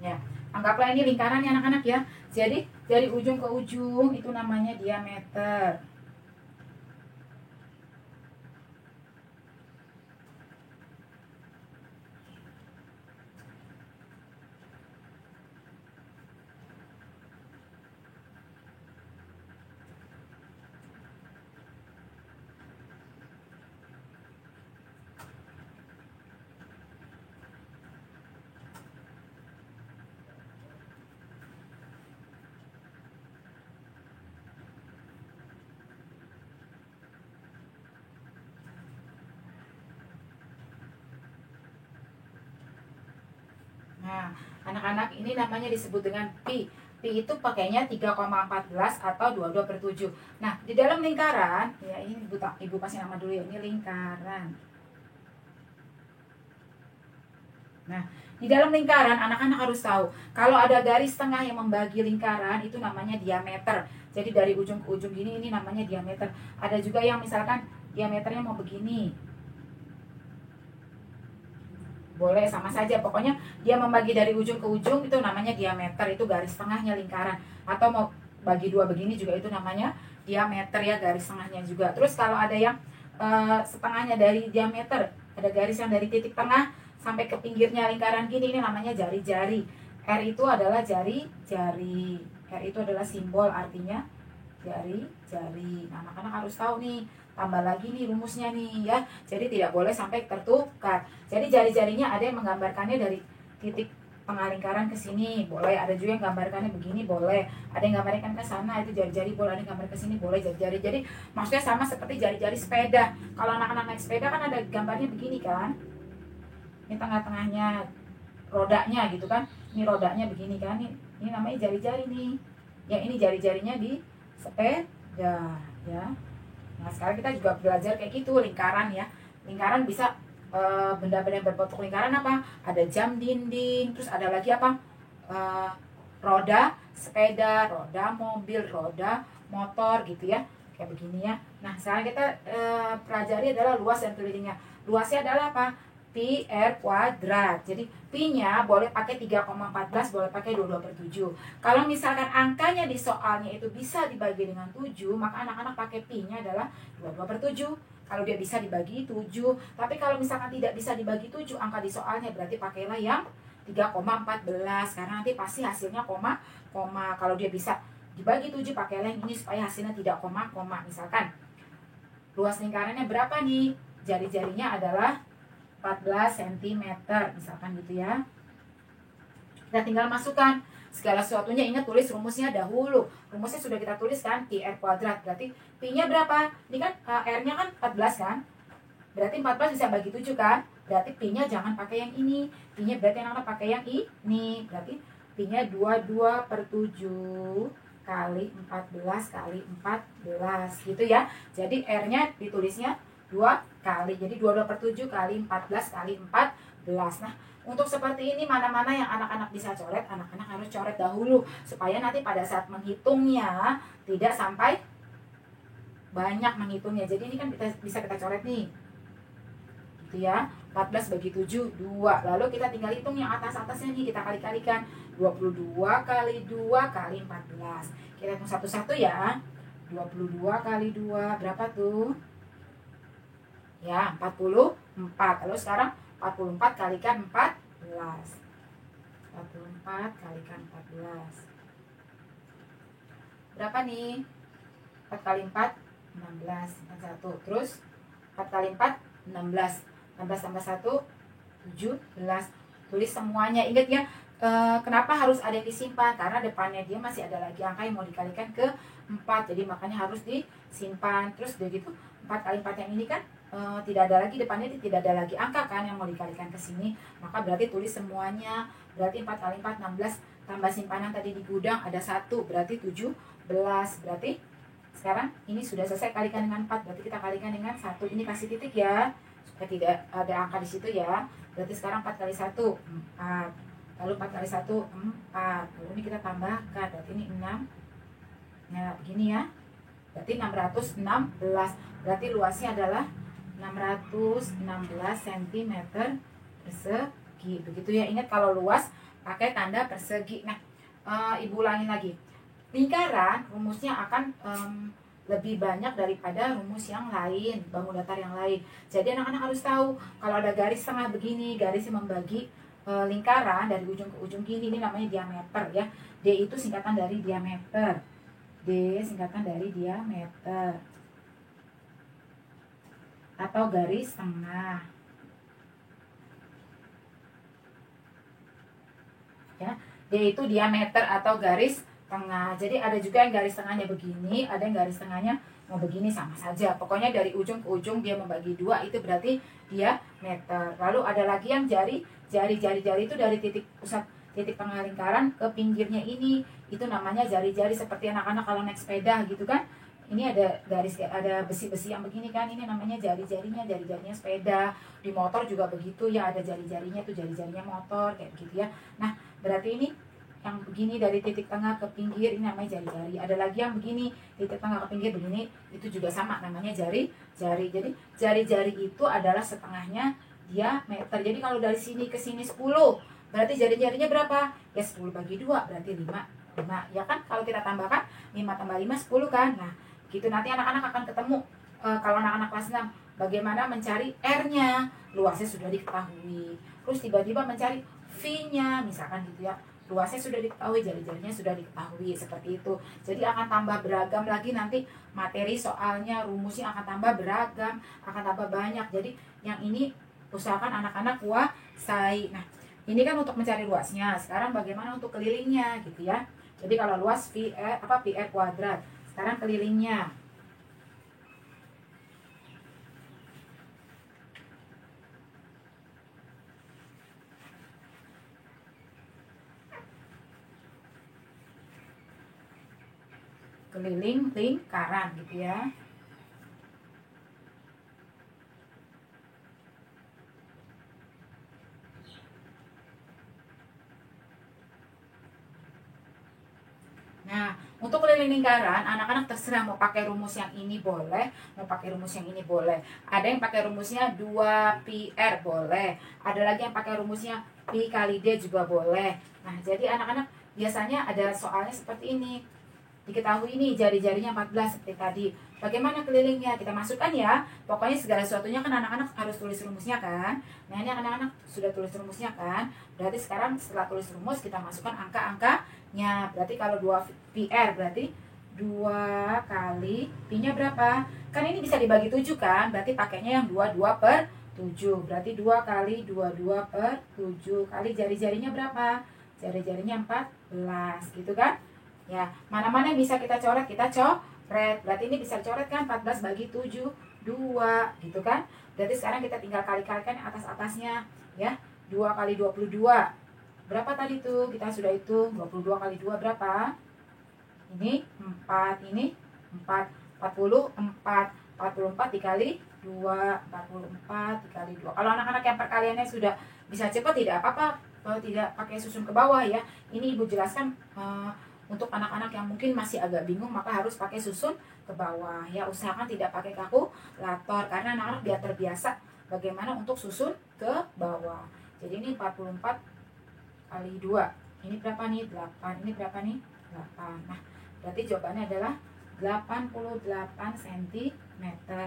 Ya, anggaplah ini lingkaran ya anak-anak ya. Jadi dari ujung ke ujung itu namanya diameter. Nah, anak-anak ini namanya disebut dengan pi. Pi itu pakainya 3,14 atau 22/7. Nah, di dalam lingkaran, ya ini Ibu kasih nama dulu ya, ini lingkaran. Nah, di dalam lingkaran anak-anak harus tahu, kalau ada garis tengah yang membagi lingkaran itu namanya diameter. Jadi dari ujung ke ujung gini ini namanya diameter. Ada juga yang misalkan diameternya mau begini. Boleh sama saja, pokoknya dia membagi dari ujung ke ujung itu namanya diameter, itu garis tengahnya lingkaran. Atau mau bagi dua begini juga itu namanya diameter ya, garis tengahnya juga. Terus kalau ada yang setengahnya dari diameter, ada garis yang dari titik tengah sampai ke pinggirnya lingkaran gini, ini namanya jari-jari. R itu adalah jari-jari. R itu adalah simbol, artinya jari-jari. Nah, anak-anak harus tahu nih. Tambah lagi nih rumusnya nih ya. Jadi tidak boleh sampai tertukar. Jadi jari-jarinya ada yang menggambarkannya dari titik tengah lingkaran ke sini, boleh. Ada juga yang gambarkannya begini, boleh. Ada yang gambarkan ke sana, itu jari-jari, boleh. Ada yang gambar ke sini, boleh, jari-jari. Jadi maksudnya sama seperti jari-jari sepeda. Kalau anak-anak naik sepeda kan ada gambarnya begini kan. Ini tengah-tengahnya rodanya gitu kan. Ini rodanya begini kan. Ini namanya jari-jari nih. Yang ini jari-jarinya di sepeda ya. Nah, sekarang kita juga belajar kayak gitu, lingkaran ya. Lingkaran bisa benda-benda yang berbentuk lingkaran apa? Ada jam dinding, terus ada lagi apa? Roda sepeda, roda mobil, roda motor gitu ya. Kayak begini ya. Nah, sekarang kita pelajari adalah luas dan kelilingnya. Luasnya adalah apa? Pi R kuadrat. Jadi Pi-nya boleh pakai 3,14, boleh pakai 22/7. Kalau misalkan angkanya di soalnya itu bisa dibagi dengan 7, maka anak-anak pakai Pi-nya adalah 22/7. Kalau dia bisa dibagi 7. Tapi kalau misalkan tidak bisa dibagi 7 angka di soalnya, berarti pakailah yang 3,14. Karena nanti pasti hasilnya koma. Kalau dia bisa dibagi 7, pakailah yang ini supaya hasilnya tidak koma. Misalkan luas lingkarannya berapa nih? Jari-jarinya adalah 14 cm misalkan gitu ya. Kita tinggal masukkan segala sesuatunya. Ingat tulis rumusnya dahulu. Rumusnya sudah kita tulis kan, Pi R kuadrat. Berarti Pi-nya berapa? Ini kan R-nya kan 14 kan. Berarti 14 bisa bagi 7 kan. Berarti Pi-nya jangan pakai yang ini. Pi-nya berarti anak-anak pakai yang ini. Berarti Pi-nya 22/7 kali 14 kali 14 gitu ya. Jadi R-nya ditulisnya 2 kali. Jadi 22/7 kali 14 kali 14. Nah, untuk seperti ini mana-mana yang anak-anak bisa coret, anak-anak harus coret dahulu supaya nanti pada saat menghitungnya tidak sampai banyak menghitungnya. Jadi ini kan bisa kita coret nih. Gitu ya. 14 bagi 7 2. Lalu kita tinggal hitung yang atas-atasnya nih, kita kali-kalikan. 22 kali 2 kali 14. Kita hitung satu-satu ya. 22 kali 2 berapa tuh? Ya, 44. Lalu sekarang 44 kalikan 14. 44 kalikan 14. Berapa nih? 4 kali 4, 16. 1. Terus 4 kali 4, 16. 16 tambah 1, 17. Tulis semuanya. Ingat ya, kenapa harus ada yang disimpan? Karena depannya dia masih ada lagi angka yang mau dikalikan ke 4. Jadi makanya harus disimpan. Terus udah gitu, 4 kali 4 yang ini kan tidak ada lagi, depannya tidak ada lagi angka kan yang mau dikalikan ke sini. Maka berarti tulis semuanya. Berarti 4 kali 4 16 tambah simpanan tadi di gudang ada 1, berarti 17. Berarti sekarang ini sudah selesai, kalikan dengan 4. Berarti kita kalikan dengan 1. Ini kasih titik ya, supaya tidak ada angka di situ ya. Berarti sekarang 4 kali 1 4. Lalu 4 kali 1 4. Lalu ini kita tambahkan, berarti ini 6. Nah, begini ya. Berarti 616. Berarti luasnya adalah 616 cm persegi. Begitu ya. Ingat kalau luas pakai tanda persegi. Nah, Ibu ulangin lagi. Lingkaran rumusnya akan lebih banyak daripada rumus yang lain, bangun datar yang lain. Jadi anak-anak harus tahu kalau ada garis tengah begini, garis yang membagi lingkaran dari ujung ke ujung gini, ini namanya diameter ya. D itu singkatan dari diameter. D singkatan dari diameter. Atau garis tengah ya. D itu diameter atau garis tengah. Jadi ada juga yang garis tengahnya begini, ada yang garis tengahnya mau begini, sama saja. Pokoknya dari ujung ke ujung dia membagi 2, itu berarti diameter. Lalu ada lagi yang jari itu dari titik pusat titik tengah lingkaran ke pinggirnya ini, itu namanya jari-jari. Seperti anak-anak kalau naik sepeda gitu kan, ini ada garis, ada besi-besi yang begini kan, ini namanya jari-jarinya sepeda. Di motor juga begitu ya, ada jari-jarinya, itu jari-jarinya motor kayak gitu ya. Nah, berarti ini yang begini dari titik tengah ke pinggir, ini namanya jari-jari. Ada lagi yang begini, titik tengah ke pinggir begini, itu juga sama, namanya jari-jari. Jadi jari-jari itu adalah setengahnya diameter. Jadi kalau dari sini ke sini 10, berarti jari-jarinya berapa? Ya 10 bagi 2, berarti 5. Ya kan, kalau kita tambahkan 5 tambah 5 10 kan. Nah, gitu nanti anak-anak akan ketemu kalau anak-anak kelas 6 bagaimana mencari R-nya. Luasnya sudah diketahui, terus tiba-tiba mencari V-nya misalkan gitu ya. Luasnya sudah diketahui, jari-jarinya sudah diketahui, seperti itu. Jadi akan tambah beragam lagi nanti materi soalnya, rumusnya akan tambah beragam, akan tambah banyak. Jadi yang ini usahakan anak-anak kuasai. Nah, ini kan untuk mencari luasnya. Sekarang bagaimana untuk kelilingnya gitu ya. Jadi kalau luas PR kuadrat. Sekarang kelilingnya. Keliling lingkaran gitu ya. Nah, untuk keliling lingkaran, anak-anak terserah mau pakai rumus yang ini boleh, mau pakai rumus yang ini boleh. Ada yang pakai rumusnya 2PR boleh. Ada lagi yang pakai rumusnya Pi kali D juga boleh. Nah, jadi anak-anak biasanya ada soalnya seperti ini. Diketahui nih jari-jarinya 14 seperti tadi. Bagaimana kelilingnya? Kita masukkan ya. Pokoknya segala sesuatunya kan anak-anak harus tulis rumusnya kan. Nah, ini anak-anak sudah tulis rumusnya kan. Berarti sekarang setelah tulis rumus kita masukkan angka-angkanya. Berarti kalau 2PR berarti 2 kali Pi-nya berapa? Kan ini bisa dibagi 7 kan. Berarti pakainya yang 22 per 7. Berarti 2 kali 22 per 7 kali jari-jarinya berapa? Jari-jarinya 14 gitu kan. Ya, mana-mana yang bisa kita coret, kita coret. Berarti ini bisa coret kan, 14 bagi 7, 2, gitu kan. Berarti sekarang kita tinggal kali-kalikan yang atas-atasnya, ya. 2 kali 22. Berapa tadi tuh? Kita sudah hitung, 22 kali 2 berapa? Ini 4, ini 4, 44. 44 dikali 2, 44 dikali 2. Kalau anak-anak yang perkaliannya sudah bisa cepat, tidak apa-apa. Kalau tidak pakai susun ke bawah ya. Ini Ibu jelaskan untuk anak-anak yang mungkin masih agak bingung, maka harus pakai susun ke bawah ya. Usahakan tidak pakai kalkulator karena anak-anak biar terbiasa bagaimana untuk susun ke bawah. Jadi ini 44 kali 2. Ini berapa nih? 8. Ini berapa nih? 8. Nah, berarti jawabannya adalah 88 cm.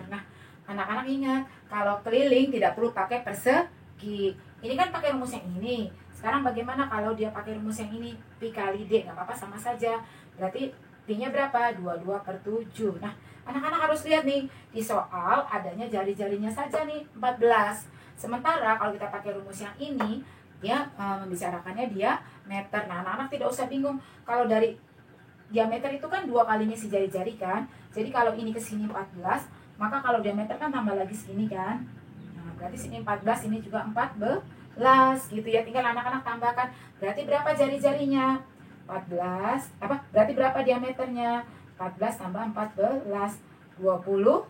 Nah, anak-anak ingat, kalau keliling tidak perlu pakai persegi. Ini kan pakai rumus yang ini. Sekarang bagaimana kalau dia pakai rumus yang ini? Pi kali D, nggak apa-apa, sama saja. Berarti Pi-nya berapa? 22 per 7. Nah, anak-anak harus lihat nih, di soal adanya jari-jarinya saja nih, 14. Sementara kalau kita pakai rumus yang ini, dia membicarakannya diameter. Nah, anak-anak tidak usah bingung. Kalau dari diameter itu kan 2 kalinya si jari-jari kan. Jadi kalau ini ke sini 14, maka kalau diameter kan tambah lagi segini kan. Nah, berarti sini 14, ini juga 14 gitu ya. Tinggal anak-anak tambahkan. Berarti berapa jari-jarinya? 14. Berarti berapa diameternya? 14 tambah 14, 28.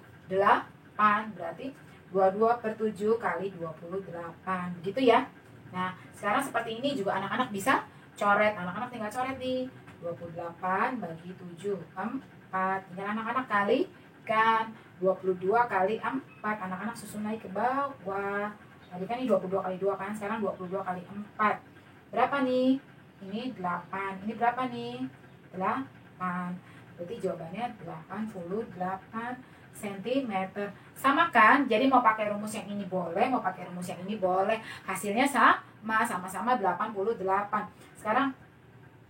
Berarti 22 per 7 kali 28. Begitu ya. Nah, sekarang seperti ini juga anak-anak bisa coret. Anak-anak tinggal coret nih. 28 bagi 7, 4. Tinggal anak-anak kalikan. 22 kali 4. Anak-anak susun naik ke bawah. Tadi kan ini 22 kali 2 kan. Sekarang 22 kali 4. Berapa nih? Ini 8. Ini berapa nih? 8. Berarti jawabannya 88 cm. Sama kan? Jadi mau pakai rumus yang ini boleh, mau pakai rumus yang ini boleh. Hasilnya sama-sama 88. Sekarang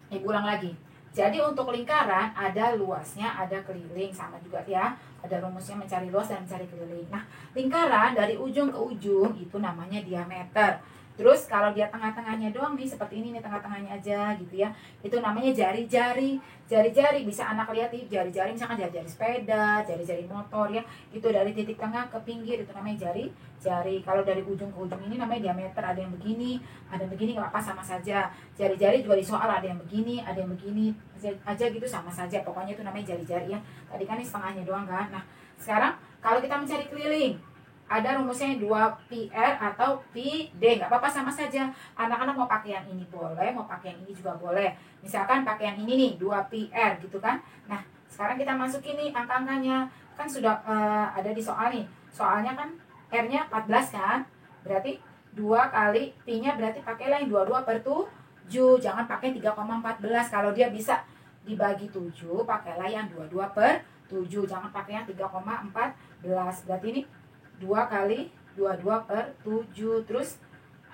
Ibu ulang lagi. Jadi untuk lingkaran ada luasnya, ada keliling, sama juga ya. Ada rumusnya mencari luas dan mencari keliling. Nah, lingkaran dari ujung ke ujung itu namanya diameter. Terus kalau dia tengah-tengahnya doang nih, seperti ini nih, tengah-tengahnya aja gitu ya, itu namanya jari-jari. Jari-jari bisa anak lihat nih, jari-jari misalkan jari-jari sepeda, jari-jari motor ya, itu dari titik tengah ke pinggir, itu namanya jari-jari. Kalau dari ujung ke ujung ini namanya diameter. Ada yang begini, ada yang begini, nggak apa, sama saja. Jari-jari juga di soal ada yang begini, ada yang begini aja gitu, sama saja. Pokoknya itu namanya jari-jari ya. Tadi kan ini setengahnya doang kan. Nah, sekarang kalau kita mencari keliling, ada rumusnya 2PR atau PD, nggak apa-apa, sama saja. Anak-anak mau pakai yang ini boleh, mau pakai yang ini juga boleh. Misalkan pakai yang ini nih, 2PR gitu kan. Nah, sekarang kita masukin nih angka-angkanya. Kan sudah ada di soal nih. Soalnya kan R-nya 14 kan. Berarti 2 kali P-nya berarti pakailah yang 22 per 7. Jangan pakai 3,14. Kalau dia bisa dibagi 7, pakailah yang 22 per 7. Jangan pakai yang 3,14. Berarti ini 2 kali 22 per 7. Terus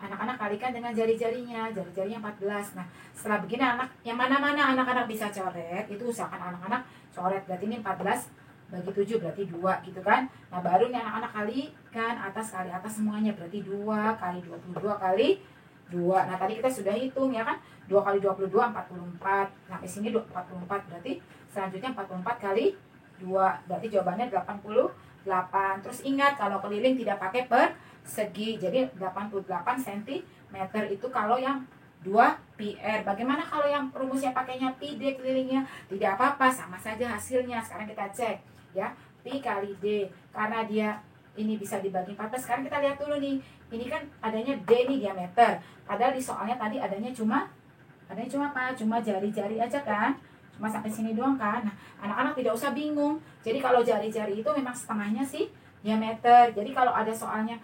anak-anak kalikan dengan jari-jarinya 14. Nah, setelah begini yang mana-mana anak-anak bisa coret, itu usahakan anak-anak coret. Berarti ini 14 bagi 7 berarti 2 gitu kan. Nah, baru nih anak-anak kalikan atas kali atas semuanya, berarti 2 kali 22 kali 2. Nah, tadi kita sudah hitung ya kan. 2 kali 22 44. Sampai sini 44, berarti selanjutnya 44 kali 2. Berarti jawabannya 88. Terus ingat kalau keliling tidak pakai persegi. Jadi 88 cm itu kalau yang 2 PR. Bagaimana kalau yang rumusnya pakainya pi D kelilingnya? Tidak apa-apa, sama saja hasilnya. Sekarang kita cek ya. Pi kali D. Karena dia ini bisa dibagi 14. Sekarang kita lihat dulu nih. Ini kan adanya D nih diameter. Padahal di soalnya tadi adanya cuma apa? Cuma jari-jari aja kan? Cuma sampai sini doang kan? Nah, anak-anak tidak usah bingung. Jadi kalau jari-jari itu memang setengahnya sih diameter. Jadi kalau ada soalnya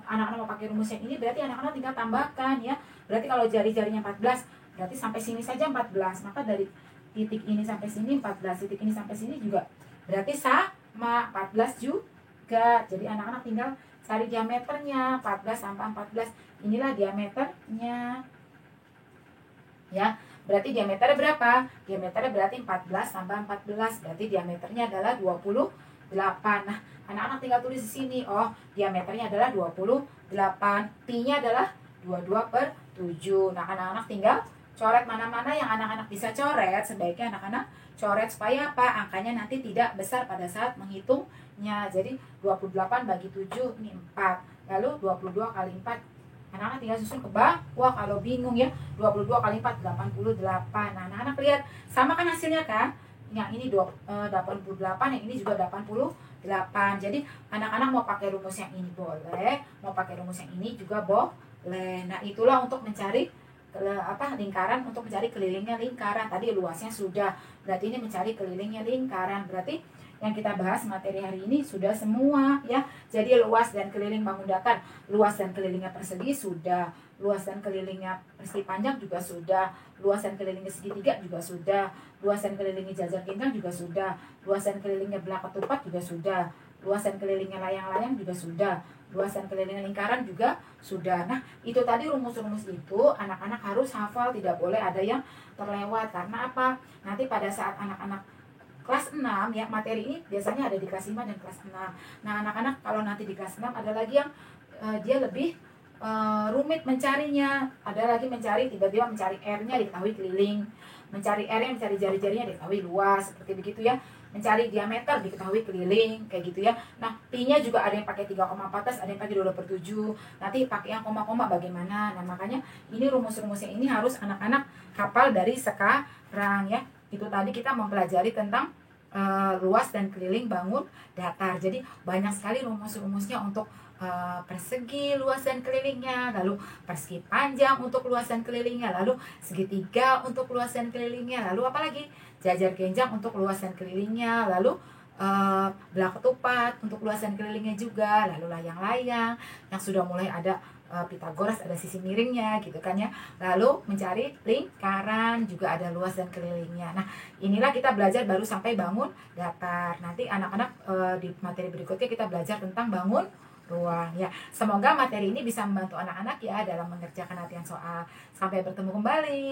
anak-anak mau pakai rumus yang ini, berarti anak-anak tinggal tambahkan ya. Berarti kalau jari-jarinya 14, berarti sampai sini saja 14. Maka dari titik ini sampai sini 14, titik ini sampai sini juga berarti sama 14 juga. Jadi anak-anak tinggal cari diameternya 14 sampai 14. Inilah diameternya. Ya, berarti diameternya berapa? Diameternya berarti 14 tambah 14. Berarti diameternya adalah 28. Nah, anak-anak tinggal tulis di sini. Oh, diameternya adalah 28. Pi-nya adalah 22/7. Nah, anak-anak tinggal coret mana-mana yang anak-anak bisa coret. Sebaiknya anak-anak coret supaya apa? Angkanya nanti tidak besar pada saat menghitungnya. Jadi 28 bagi 7 ini 4. Lalu 22 kali 4. Anak-anak tinggal susun ke bawah kalau bingung ya. 22 kali 4 88. Nah, anak-anak lihat sama kan hasilnya kan? Yang ini 88, yang ini juga 88. Jadi anak-anak mau pakai rumus yang ini boleh, mau pakai rumus yang ini juga boleh. Nah, itulah untuk mencari lingkaran, untuk mencari kelilingnya lingkaran. Tadi luasnya sudah, berarti ini mencari kelilingnya lingkaran. Berarti yang kita bahas materi hari ini sudah semua ya. Jadi luas dan keliling bangun datar, luas dan kelilingnya persegi sudah, luas dan kelilingnya persegi panjang juga sudah, luas dan kelilingnya segitiga juga sudah, luas dan kelilingnya jajar genjang juga sudah, luas dan kelilingnya belah ketupat juga sudah, luas dan kelilingnya layang-layang juga sudah, luas dan kelilingnya lingkaran juga sudah. Nah, itu tadi rumus-rumus itu anak-anak harus hafal, tidak boleh ada yang terlewat. Karena apa? Nanti pada saat anak-anak kelas 6 ya, materi ini biasanya ada di kelas 5 dan kelas 6. Nah, anak-anak kalau nanti di kelas 6 ada lagi yang dia lebih rumit mencarinya. Ada lagi tiba-tiba mencari R-nya diketahui keliling, mencari R-nya, mencari jari-jarinya diketahui luas, seperti begitu ya. Mencari diameter diketahui keliling, kayak gitu ya. Nah, Pi-nya juga ada yang pakai 3,14, ada yang pakai 12/7. Nanti pakai yang koma-koma bagaimana? Nah, makanya ini rumus-rumusnya ini harus anak-anak hafal dari sekarang ya. Itu tadi kita mempelajari tentang luas dan keliling bangun datar. Jadi banyak sekali rumus-rumusnya untuk persegi, luas dan kelilingnya, lalu persegi panjang untuk luas dan kelilingnya, lalu segitiga untuk luas dan kelilingnya, lalu apalagi jajar genjang untuk luas dan kelilingnya, lalu belah ketupat untuk luas dan kelilingnya juga, lalu layang-layang yang sudah mulai ada Pitagoras, ada sisi miringnya gitu kan ya. Lalu mencari lingkaran juga ada luas dan kelilingnya. Nah, inilah kita belajar baru sampai bangun datar. Nanti anak-anak di materi berikutnya kita belajar tentang bangun ruang ya. Semoga materi ini bisa membantu anak-anak ya dalam mengerjakan latihan soal. Sampai bertemu kembali.